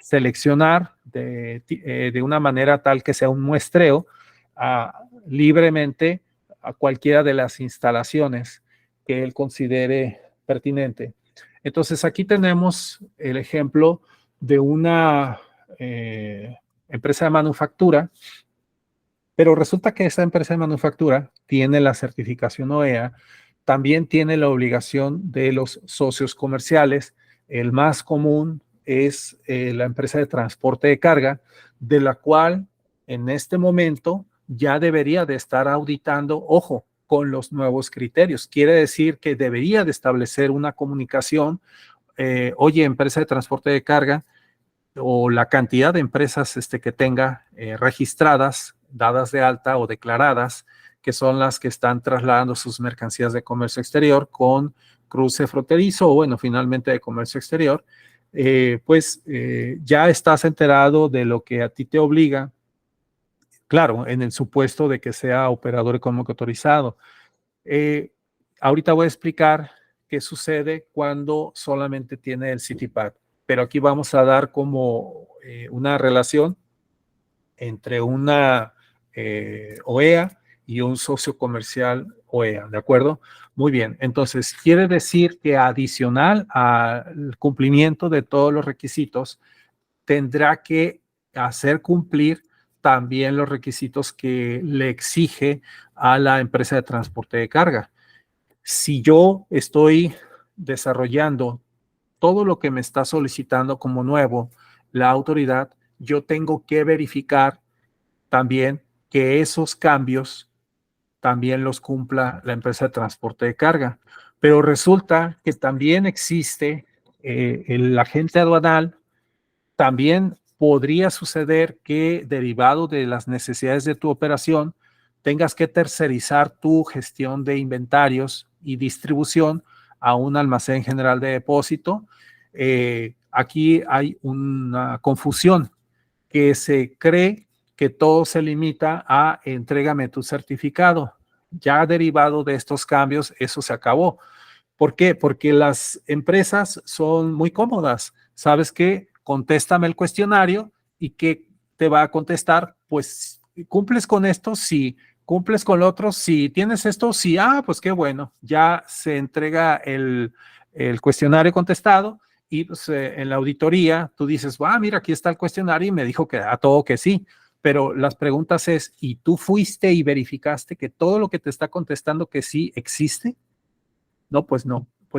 seleccionar de una manera tal que sea un muestreo libremente a cualquiera de las instalaciones que él considere pertinente. Entonces, aquí tenemos el ejemplo de una empresa de manufactura, pero resulta que esa empresa de manufactura tiene la certificación OEA, también tiene la obligación de los socios comerciales. El más común es la empresa de transporte de carga, de la cual en este momento ya debería de estar auditando, ojo, con los nuevos criterios. Quiere decir que debería de establecer una comunicación, oye, empresa de transporte de carga, o la cantidad de empresas que tenga registradas, dadas de alta o declaradas, que son las que están trasladando sus mercancías de comercio exterior con cruce fronterizo o, bueno, finalmente de comercio exterior, ya estás enterado de lo que a ti te obliga, claro, en el supuesto de que sea operador económico autorizado. Ahorita voy a explicar qué sucede cuando solamente tiene el CityPad, pero aquí vamos a dar como una relación entre una OEA y un socio comercial OEA, ¿de acuerdo? Muy bien, entonces quiere decir que adicional al cumplimiento de todos los requisitos, tendrá que hacer cumplir también los requisitos que le exige a la empresa de transporte de carga. Si yo estoy desarrollando todo lo que me está solicitando como nuevo la autoridad, yo tengo que verificar también que esos cambios también los cumpla la empresa de transporte de carga. Pero resulta que también existe el agente aduanal. También podría suceder que, derivado de las necesidades de tu operación, tengas que tercerizar tu gestión de inventarios y distribución a un almacén general de depósito. Aquí hay una confusión, que se cree que todo se limita a entrégame tu certificado. Ya derivado de estos cambios, eso se acabó. ¿Por qué? Porque las empresas son muy cómodas. ¿Sabes qué? Contéstame el cuestionario y ¿qué te va a contestar? Pues, ¿cumples con esto? Sí. ¿Cumples con lo otro? Sí. ¿Tienes esto? Sí. Ah, pues qué bueno. Ya se entrega el cuestionario contestado y pues, en la auditoría tú dices, mira, aquí está el cuestionario y me dijo que a todo que sí. Pero las preguntas es, ¿y tú fuiste y verificaste que todo lo que te está contestando que sí existe? No, pues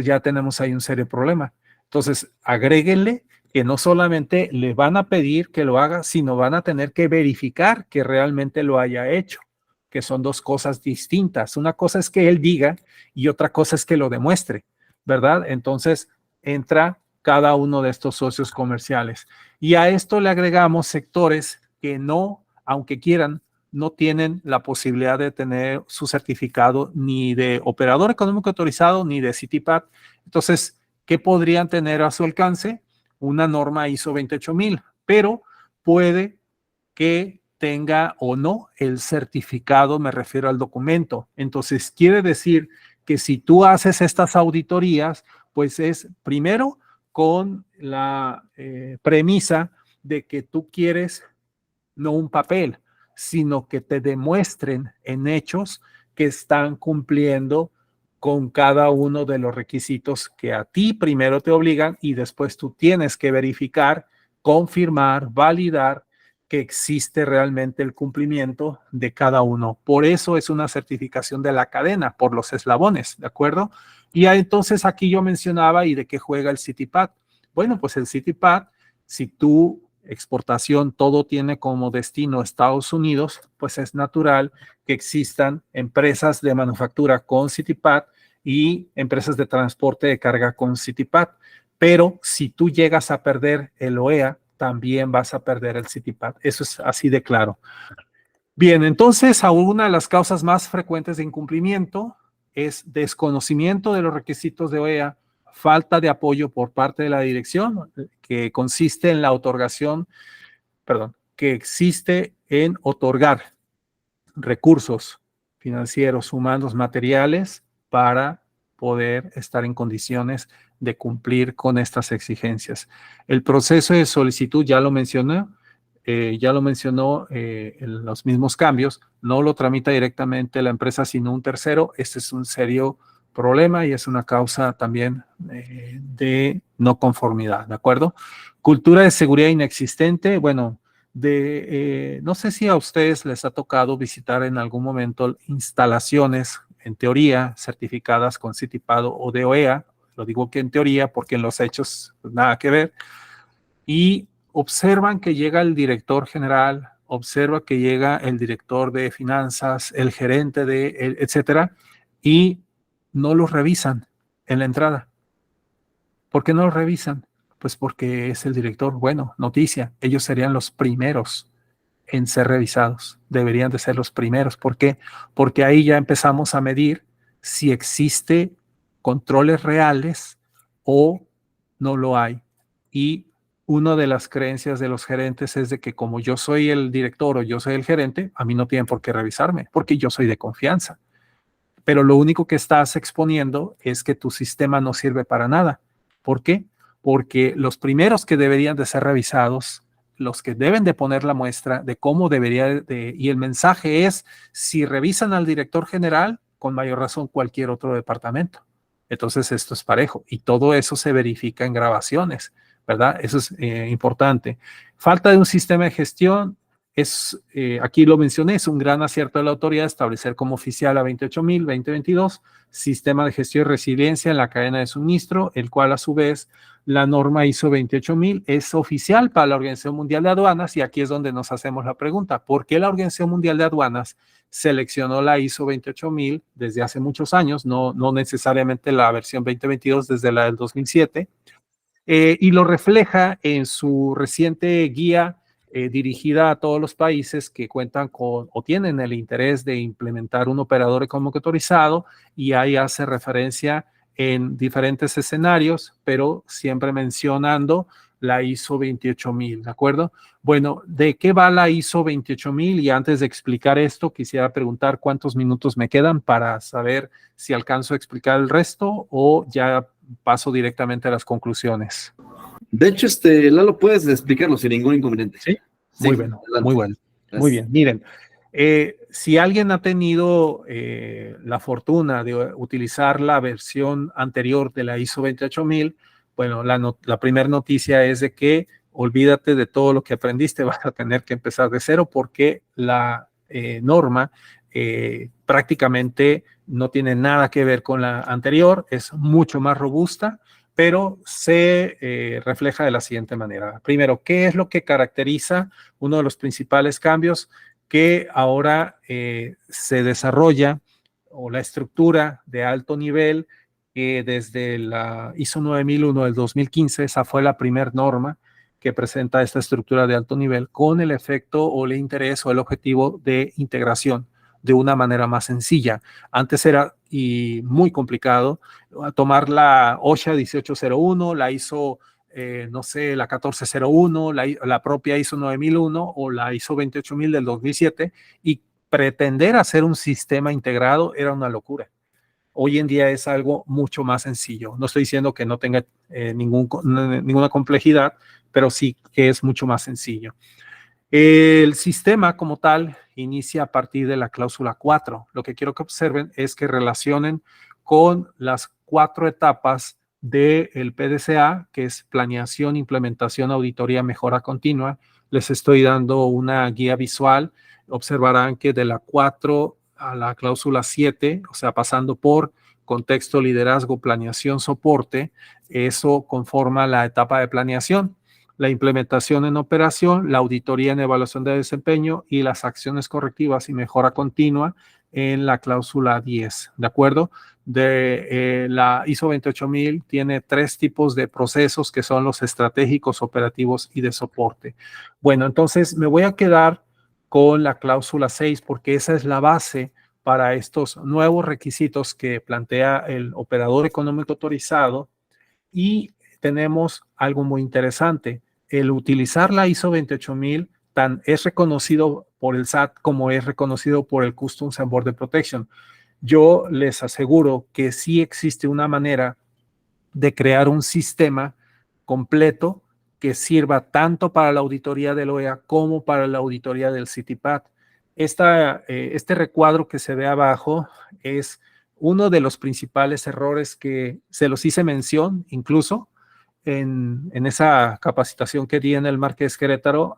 ya tenemos ahí un serio problema. Entonces, agréguenle que no solamente le van a pedir que lo haga, sino van a tener que verificar que realmente lo haya hecho, que son dos cosas distintas. Una cosa es que él diga y otra cosa es que lo demuestre, ¿verdad? Entonces, entra cada uno de estos socios comerciales. Y a esto le agregamos sectores que no, aunque quieran, no tienen la posibilidad de tener su certificado ni de operador económico autorizado ni de CityPad. Entonces, ¿qué podrían tener a su alcance? Una norma ISO 28000, pero puede que tenga o no el certificado, me refiero al documento. Entonces, quiere decir que si tú haces estas auditorías, pues es primero con la premisa de que tú quieres no un papel, sino que te demuestren en hechos que están cumpliendo con cada uno de los requisitos que a ti primero te obligan y después tú tienes que verificar, confirmar, validar que existe realmente el cumplimiento de cada uno. Por eso es una certificación de la cadena, por los eslabones, ¿de acuerdo? Y entonces aquí yo mencionaba, ¿y de qué juega el CityPad? Bueno, pues el CityPad, si tú exportación, todo tiene como destino Estados Unidos, pues es natural que existan empresas de manufactura con CityPad y empresas de transporte de carga con CityPad. Pero si tú llegas a perder el OEA, también vas a perder el CityPad. Eso es así de claro. Bien, entonces, una de las causas más frecuentes de incumplimiento es desconocimiento de los requisitos de OEA, falta de apoyo por parte de la dirección, que consiste en la otorgación, que existe en otorgar recursos financieros, humanos, materiales para poder estar en condiciones de cumplir con estas exigencias. El proceso de solicitud ya lo mencioné, en los mismos cambios, no lo tramita directamente la empresa, sino un tercero. Este es un serio problema y es una causa también de no conformidad, ¿de acuerdo? Cultura de seguridad inexistente, bueno, no sé si a ustedes les ha tocado visitar en algún momento instalaciones, en teoría, certificadas con CITIPADO o DOEA, lo digo que en teoría porque en los hechos pues, nada que ver, y observan que llega el director general, observa que llega el director de finanzas, el gerente etcétera, y no los revisan en la entrada. ¿Por qué no los revisan? Pues porque es el director. Bueno, noticia, ellos serían los primeros en ser revisados. Deberían de ser los primeros. ¿Por qué? Porque ahí ya empezamos a medir si existe controles reales o no lo hay. Y una de las creencias de los gerentes es de que como yo soy el director o yo soy el gerente, a mí no tienen por qué revisarme, porque yo soy de confianza. Pero lo único que estás exponiendo es que tu sistema no sirve para nada. ¿Por qué? Porque los primeros que deberían de ser revisados, los que deben de poner la muestra de cómo debería de, y el mensaje es, si revisan al director general, con mayor razón cualquier otro departamento. Entonces esto es parejo y todo eso se verifica en grabaciones, ¿verdad? Eso es importante. Falta de un sistema de gestión. Aquí lo mencioné, es un gran acierto de la autoridad establecer como oficial a 28.000-2022 sistema de gestión y resiliencia en la cadena de suministro, el cual a su vez la norma ISO 28000 es oficial para la Organización Mundial de Aduanas y aquí es donde nos hacemos la pregunta, ¿por qué la Organización Mundial de Aduanas seleccionó la ISO 28000 desde hace muchos años, no necesariamente la versión 2022 desde la del 2007? Y lo refleja en su reciente guía dirigida a todos los países que cuentan con o tienen el interés de implementar un operador económico autorizado, y ahí hace referencia en diferentes escenarios, pero siempre mencionando la ISO 28000, ¿de acuerdo? Bueno, ¿de qué va la ISO 28000? Y antes de explicar esto, quisiera preguntar cuántos minutos me quedan para saber si alcanzo a explicar el resto o ya paso directamente a las conclusiones. De hecho, Lalo, puedes explicarlo sin ningún inconveniente. Sí, muy bueno, adelante. muy bueno. Gracias. Muy bien, miren, si alguien ha tenido la fortuna de utilizar la versión anterior de la ISO 28000, bueno, la primera noticia es de que olvídate de todo lo que aprendiste, vas a tener que empezar de cero porque la norma prácticamente no tiene nada que ver con la anterior, es mucho más robusta, pero se refleja de la siguiente manera. Primero, ¿qué es lo que caracteriza uno de los principales cambios? Que ahora se desarrolla o la estructura de alto nivel desde la ISO 9001 del 2015, esa fue la primera norma que presenta esta estructura de alto nivel con el efecto o el interés o el objetivo de integración de una manera más sencilla. Antes era muy complicado tomar la OSHA 1801, la ISO no sé, la 1401, la propia ISO 9001 o la ISO 28000 del 2007 y pretender hacer un sistema integrado era una locura. Hoy en día es algo mucho más sencillo. No estoy diciendo que no tenga ninguna complejidad, pero sí que es mucho más sencillo. El sistema como tal inicia a partir de la cláusula 4. Lo que quiero que observen es que relacionen con las 4 etapas del PDCA, que es planeación, implementación, auditoría, mejora continua. Les estoy dando una guía visual. Observarán que de la 4 a la cláusula 7, o sea, pasando por contexto, liderazgo, planeación, soporte, eso conforma la etapa de planeación, la implementación en operación, la auditoría en evaluación de desempeño y las acciones correctivas y mejora continua en la cláusula 10, ¿de acuerdo? La ISO 28000 tiene 3 tipos de procesos que son los estratégicos, operativos y de soporte. Bueno, entonces me voy a quedar con la cláusula 6 porque esa es la base para estos nuevos requisitos que plantea el operador económico autorizado. Y tenemos algo muy interesante. El utilizar la ISO 28000 es reconocido por el SAT como es reconocido por el Customs and Border Protection. yo les aseguro que sí existe una manera de crear un sistema completo que sirva tanto para la auditoría del OEA como para la auditoría del CITIPAT. Este recuadro que se ve abajo es uno de los principales errores que se los hice mención, incluso en esa capacitación que di en el Marqués Querétaro,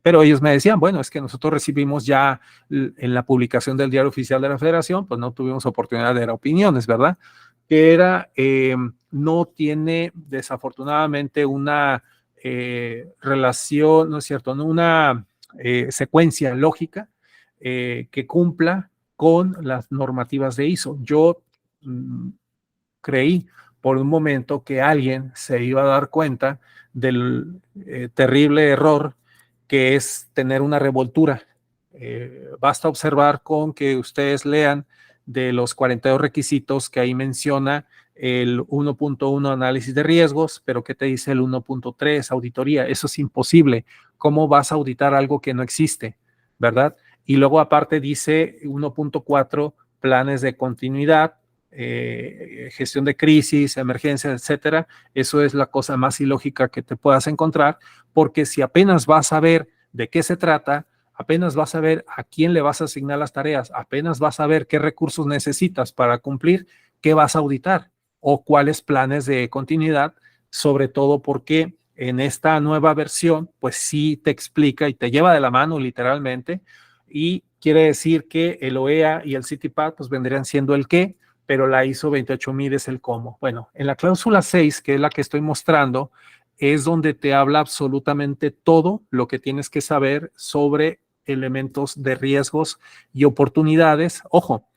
pero ellos me decían, bueno, es que nosotros recibimos ya en la publicación del Diario Oficial de la Federación, pues no tuvimos oportunidad de dar opiniones, ¿verdad? Que era, no tiene desafortunadamente una relación, ¿no es cierto?, no una secuencia lógica que cumpla con las normativas de ISO. Yo creí por un momento que alguien se iba a dar cuenta del terrible error que es tener una revoltura. Basta observar con que ustedes lean de los 42 requisitos que ahí menciona el 1.1 análisis de riesgos, pero ¿qué te dice el 1.3 auditoría? Eso es imposible. ¿Cómo vas a auditar algo que no existe? ¿Verdad? Y luego aparte dice 1.4 planes de continuidad, gestión de crisis, emergencias, etcétera. Eso es la cosa más ilógica que te puedas encontrar, porque si apenas vas a ver de qué se trata, apenas vas a ver a quién le vas a asignar las tareas, apenas vas a ver qué recursos necesitas para cumplir, qué vas a auditar o cuáles planes de continuidad, sobre todo porque en esta nueva versión, pues sí te explica y te lleva de la mano literalmente, y quiere decir que el OEA y el CITIPAT pues vendrían siendo el qué, pero la ISO 28000 es el cómo. Bueno, en la cláusula 6, que es la que estoy mostrando, es donde te habla absolutamente todo lo que tienes que saber sobre elementos de riesgos y oportunidades. Ojo,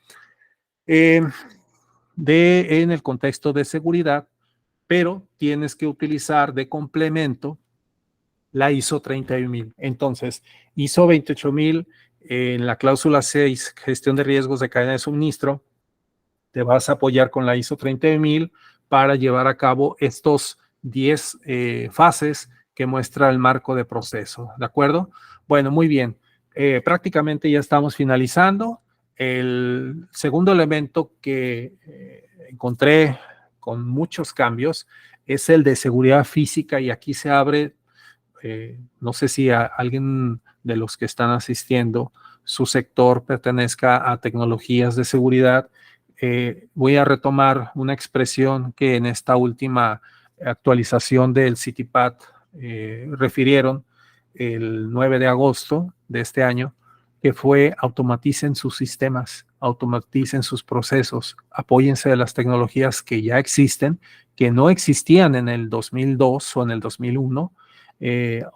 en el contexto de seguridad, pero tienes que utilizar de complemento la ISO 31000. Entonces, ISO 28000 en la cláusula 6, gestión de riesgos de cadena de suministro, te vas a apoyar con la ISO 30000 para llevar a cabo estos 10 fases que muestra el marco de proceso, ¿de acuerdo? Bueno, muy bien. Prácticamente ya estamos finalizando. El segundo elemento que encontré con muchos cambios es el de seguridad física, y aquí se abre, no sé si a alguien de los que están asistiendo, su sector pertenezca a tecnologías de seguridad. Voy a retomar una expresión que en esta última actualización del CITIPAT refirieron el 9 de agosto de este año, que fue: automaticen sus sistemas, automaticen sus procesos, apóyense de las tecnologías que ya existen, que no existían en el 2002 o en el 2001,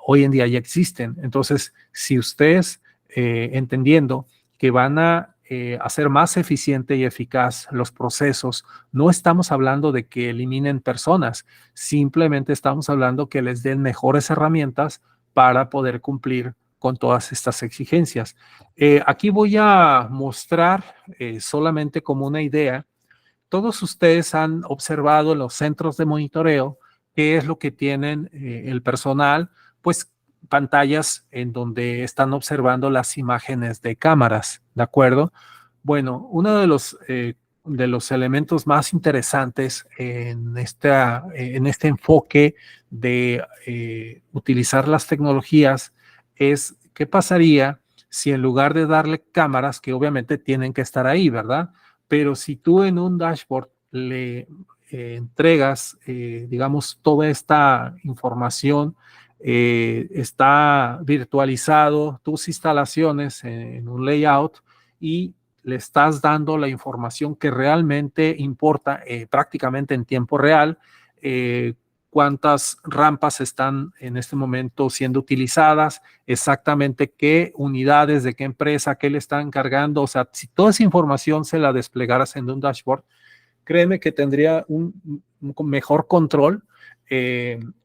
hoy en día ya existen. Entonces, si ustedes, entendiendo que van a hacer más eficiente y eficaz los procesos, no estamos hablando de que eliminen personas, simplemente estamos hablando que les den mejores herramientas para poder cumplir con todas estas exigencias. Aquí voy a mostrar solamente como una idea. Todos ustedes han observado en los centros de monitoreo qué es lo que tienen el personal, pues pantallas en donde están observando las imágenes de cámaras, ¿de acuerdo? Bueno, uno de los elementos más interesantes en este enfoque de utilizar las tecnologías es qué pasaría si, en lugar de darle cámaras, que obviamente tienen que estar ahí, ¿verdad? Pero si tú en un dashboard le entregas, digamos, toda esta información, está virtualizado tus instalaciones en un layout, y le estás dando la información que realmente importa, prácticamente en tiempo real, cuántas rampas están en este momento siendo utilizadas, exactamente qué unidades, de qué empresa, qué le están cargando. O sea, si toda esa información se la desplegaras en un dashboard, créeme que tendría un mejor control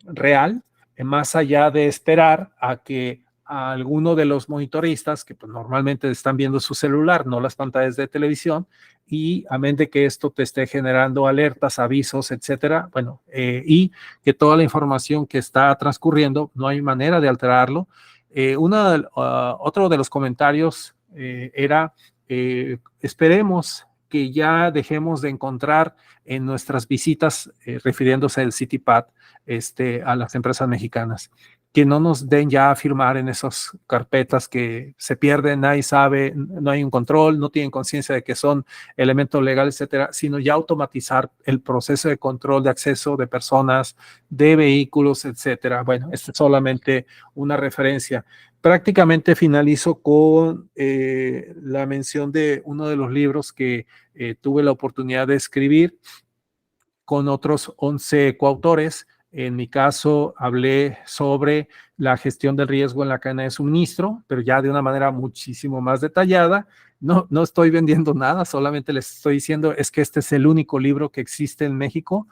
real, más allá de esperar a que a alguno de los monitoristas, que pues normalmente están viendo su celular, no las pantallas de televisión, y a menos de que esto te esté generando alertas, avisos, etcétera, bueno, y que toda la información que está transcurriendo no hay manera de alterarlo. Otro de los comentarios era esperemos que ya dejemos de encontrar en nuestras visitas, refiriéndose al CityPad, a las empresas mexicanas, que no nos den ya a firmar en esas carpetas que se pierden, nadie sabe, no hay un control, no tienen conciencia de que son elementos legales, etcétera, sino ya automatizar el proceso de control de acceso de personas, de vehículos, etcétera. Bueno, esto es solamente una referencia. Prácticamente finalizo con la mención de uno de los libros que tuve la oportunidad de escribir con otros 11 coautores. En mi caso, hablé sobre la gestión del riesgo en la cadena de suministro, pero ya de una manera muchísimo más detallada. No estoy vendiendo nada, solamente les estoy diciendo es que este es el único libro que existe en México,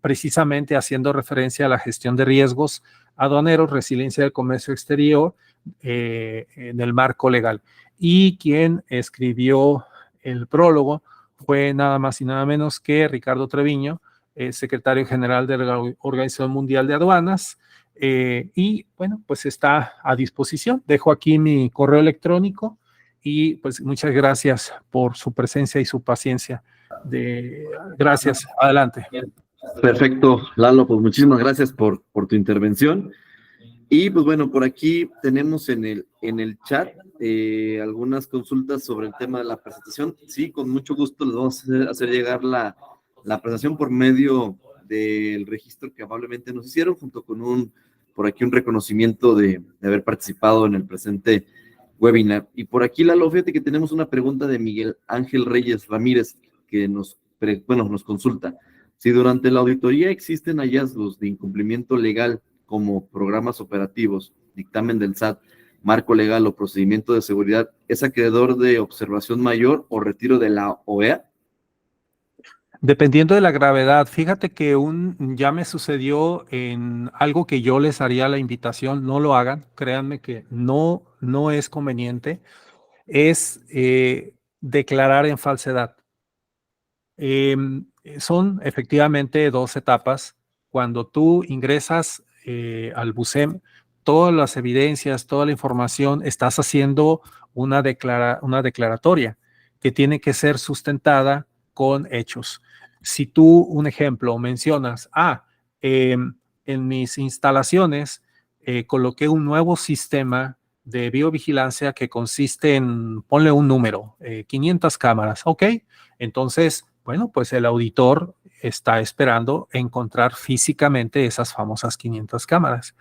precisamente haciendo referencia a la gestión de riesgos aduaneros, resiliencia del comercio exterior en el marco legal. Y quien escribió el prólogo fue nada más y nada menos que Ricardo Treviño, secretario general de la Organización Mundial de Aduanas, y bueno, pues está a disposición. Dejo aquí mi correo electrónico y pues muchas gracias por su presencia y su paciencia. Gracias, adelante. Perfecto, Lalo, pues muchísimas gracias por tu intervención. Y pues bueno, por aquí tenemos en el chat algunas consultas sobre el tema de la presentación. Sí, con mucho gusto les vamos a hacer llegar la presentación por medio del registro que amablemente nos hicieron, junto con por aquí un reconocimiento de haber participado en el presente webinar. Y por aquí, Lalo, fíjate que tenemos una pregunta de Miguel Ángel Reyes Ramírez, que nos consulta. Si durante la auditoría existen hallazgos de incumplimiento legal como programas operativos, dictamen del SAT, marco legal o procedimiento de seguridad, ¿es acreedor de observación mayor o retiro de la OEA? Dependiendo de la gravedad, fíjate que ya me sucedió en algo que yo les haría la invitación, no lo hagan, créanme que no es conveniente, es declarar en falsedad. Son efectivamente 2 etapas. Cuando tú ingresas al BUSEM, todas las evidencias, toda la información, estás haciendo una declaratoria que tiene que ser sustentada con hechos. Si tú, un ejemplo, mencionas, en mis instalaciones coloqué un nuevo sistema de biovigilancia que consiste en, ponle un número, 500 cámaras, ¿ok? Entonces, bueno, pues el auditor está esperando encontrar físicamente esas famosas 500 cámaras.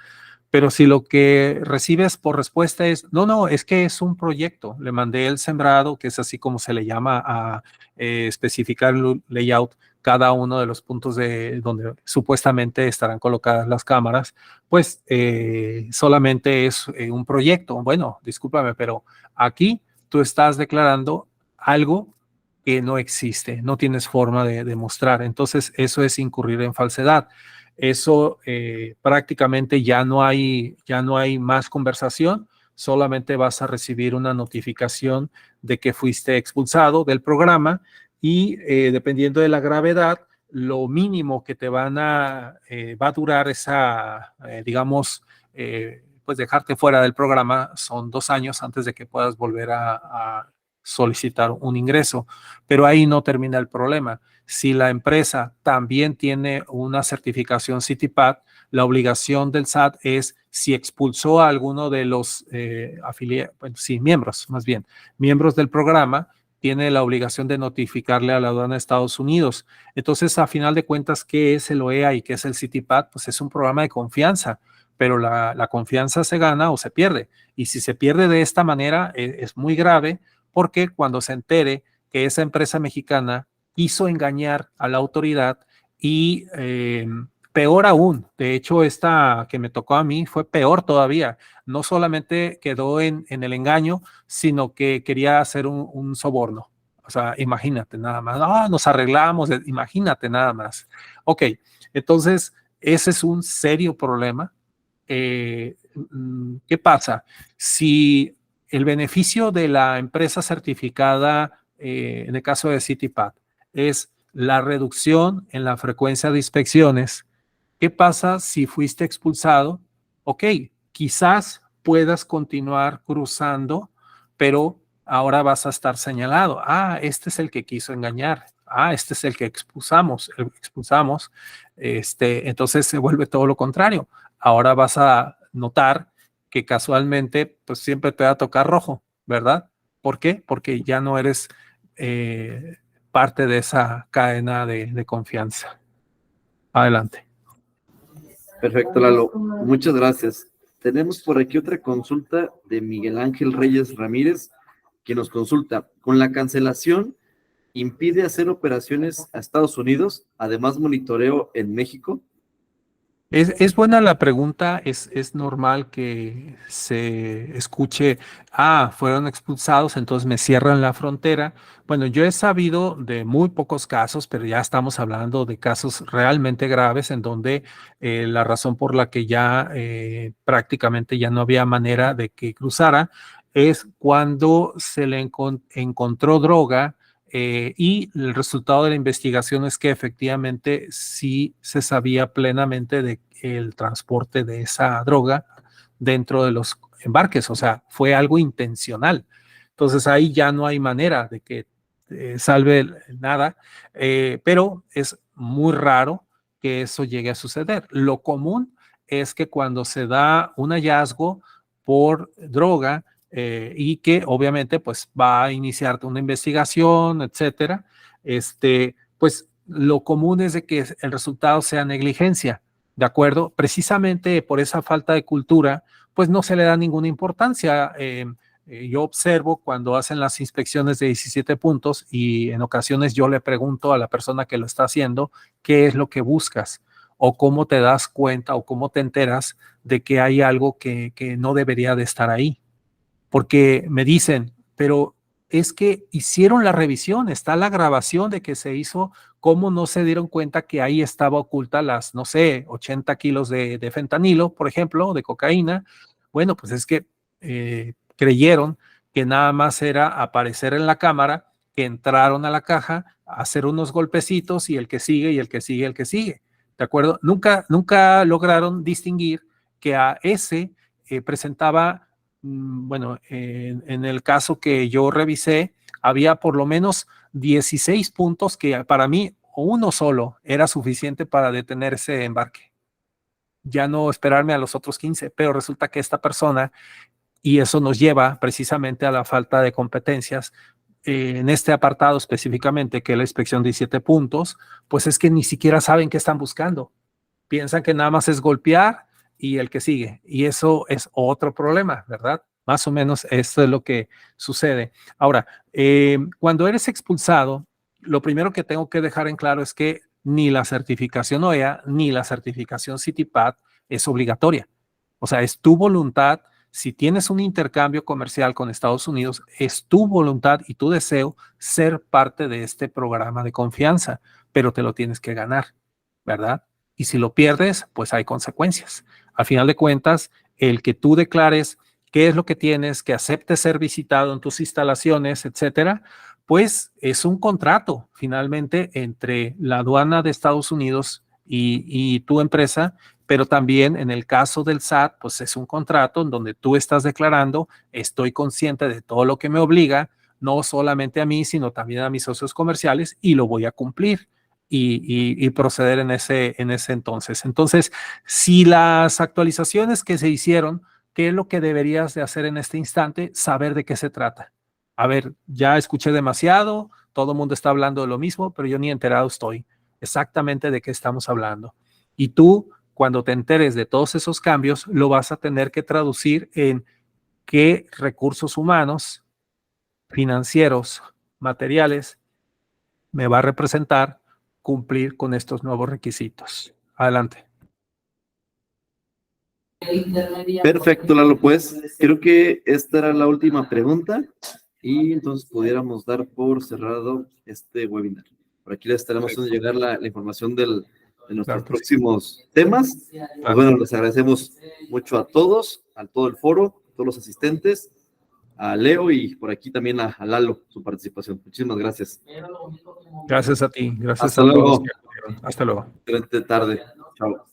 Pero si lo que recibes por respuesta es, no, es que es un proyecto, le mandé el sembrado, que es así como se le llama a especificar el layout, cada uno de los puntos de donde supuestamente estarán colocadas las cámaras, pues solamente es un proyecto. Bueno, discúlpame, pero aquí tú estás declarando algo que no existe, no tienes forma de demostrar. Entonces, eso es incurrir en falsedad. Eso prácticamente ya no hay más conversación, solamente vas a recibir una notificación de que fuiste expulsado del programa y dependiendo de la gravedad, lo mínimo que te va a durar esa, digamos, pues dejarte fuera del programa son 2 años antes de que puedas volver a solicitar un ingreso. Pero ahí no termina el problema. Si la empresa también tiene una certificación CityPad, la obligación del SAT es, si expulsó a alguno de los miembros del programa, tiene la obligación de notificarle a la aduana de Estados Unidos. Entonces, a final de cuentas, ¿qué es el OEA y qué es el CityPad? Pues es un programa de confianza, pero la confianza se gana o se pierde. Y si se pierde de esta manera, es muy grave, porque cuando se entere que esa empresa mexicana quiso engañar a la autoridad y peor aún, de hecho esta que me tocó a mí fue peor todavía, no solamente quedó en el engaño, sino que quería hacer un soborno. O sea, imagínate nada más, nos arreglamos, imagínate nada más. Ok, entonces ese es un serio problema. ¿Qué pasa? Si el beneficio de la empresa certificada, en el caso de CityPad, es la reducción en la frecuencia de inspecciones, ¿qué pasa si fuiste expulsado? Ok, quizás puedas continuar cruzando, pero ahora vas a estar señalado. Ah, este es el que quiso engañar. Ah, este es el que expulsamos. Entonces se vuelve todo lo contrario. Ahora vas a notar que casualmente, pues siempre te va a tocar rojo, ¿verdad? ¿Por qué? Porque ya no eres parte de esa cadena de confianza. Adelante. Perfecto, Lalo. Muchas gracias. Tenemos por aquí otra consulta de Miguel Ángel Reyes Ramírez, que nos consulta, ¿con la cancelación impide hacer operaciones a Estados Unidos, además monitoreo en México? Es buena la pregunta, es normal que se escuche, fueron expulsados, entonces me cierran la frontera. Bueno, yo he sabido de muy pocos casos, pero ya estamos hablando de casos realmente graves en donde la razón por la que ya prácticamente ya no había manera de que cruzara es cuando se le encontró droga. Y el resultado de la investigación es que efectivamente sí se sabía plenamente de el transporte de esa droga dentro de los embarques, o sea, fue algo intencional. Entonces ahí ya no hay manera de que salve nada, pero es muy raro que eso llegue a suceder. Lo común es que cuando se da un hallazgo por droga, y que obviamente pues va a iniciar una investigación, etcétera, pues lo común es de que el resultado sea negligencia, ¿de acuerdo? Precisamente por esa falta de cultura, pues no se le da ninguna importancia. Yo observo cuando hacen las inspecciones de 17 puntos y en ocasiones yo le pregunto a la persona que lo está haciendo qué es lo que buscas o cómo te das cuenta o cómo te enteras de que hay algo que no debería de estar ahí. Porque me dicen, pero es que hicieron la revisión, está la grabación de que se hizo, ¿cómo no se dieron cuenta que ahí estaba oculta las, no sé, 80 kilos de fentanilo, por ejemplo, de cocaína? Bueno, pues es que creyeron que nada más era aparecer en la cámara, que entraron a la caja, hacer unos golpecitos y el que sigue y el que sigue, el que sigue. ¿De acuerdo? Nunca lograron distinguir que a ese presentaba bueno, en el caso que yo revisé, había por lo menos 16 puntos que para mí uno solo era suficiente para detener ese embarque. Ya no esperarme a los otros 15, pero resulta que esta persona, y eso nos lleva precisamente a la falta de competencias, en este apartado específicamente, que es la inspección de 17 puntos, pues es que ni siquiera saben qué están buscando. Piensan que nada más es golpear y el que sigue. Y eso es otro problema, ¿verdad? Más o menos esto es lo que sucede. Ahora, cuando eres expulsado, lo primero que tengo que dejar en claro es que ni la certificación OEA ni la certificación CITIPAT es obligatoria. O sea, es tu voluntad. Si tienes un intercambio comercial con Estados Unidos, es tu voluntad y tu deseo ser parte de este programa de confianza, pero te lo tienes que ganar, ¿verdad? Y si lo pierdes, pues hay consecuencias. Al final de cuentas, el que tú declares qué es lo que tienes, que aceptes ser visitado en tus instalaciones, etcétera, pues es un contrato finalmente entre la aduana de Estados Unidos y tu empresa, pero también en el caso del SAT, pues es un contrato en donde tú estás declarando, estoy consciente de todo lo que me obliga, no solamente a mí, sino también a mis socios comerciales y lo voy a cumplir. Y proceder en ese entonces. Entonces, si las actualizaciones que se hicieron, ¿qué es lo que deberías de hacer en este instante? Saber de qué se trata. A ver, ya escuché demasiado, todo el mundo está hablando de lo mismo, pero yo ni enterado estoy exactamente de qué estamos hablando. Y tú, cuando te enteres de todos esos cambios, lo vas a tener que traducir en qué recursos humanos, financieros, materiales, me va a representar cumplir con estos nuevos requisitos. Adelante. Perfecto, Lalo, pues creo que esta era la última pregunta y entonces pudiéramos dar por cerrado este webinar. Por aquí les estaremos haciendo llegar la información de nuestros próximos temas. Pues bueno, les agradecemos mucho a todos, a todo el foro, a todos los asistentes, a Leo y por aquí también a Lalo, su participación. Muchísimas gracias. Gracias a ti, gracias Hasta a luego. todos. Hasta luego. Excelente tarde. Chao.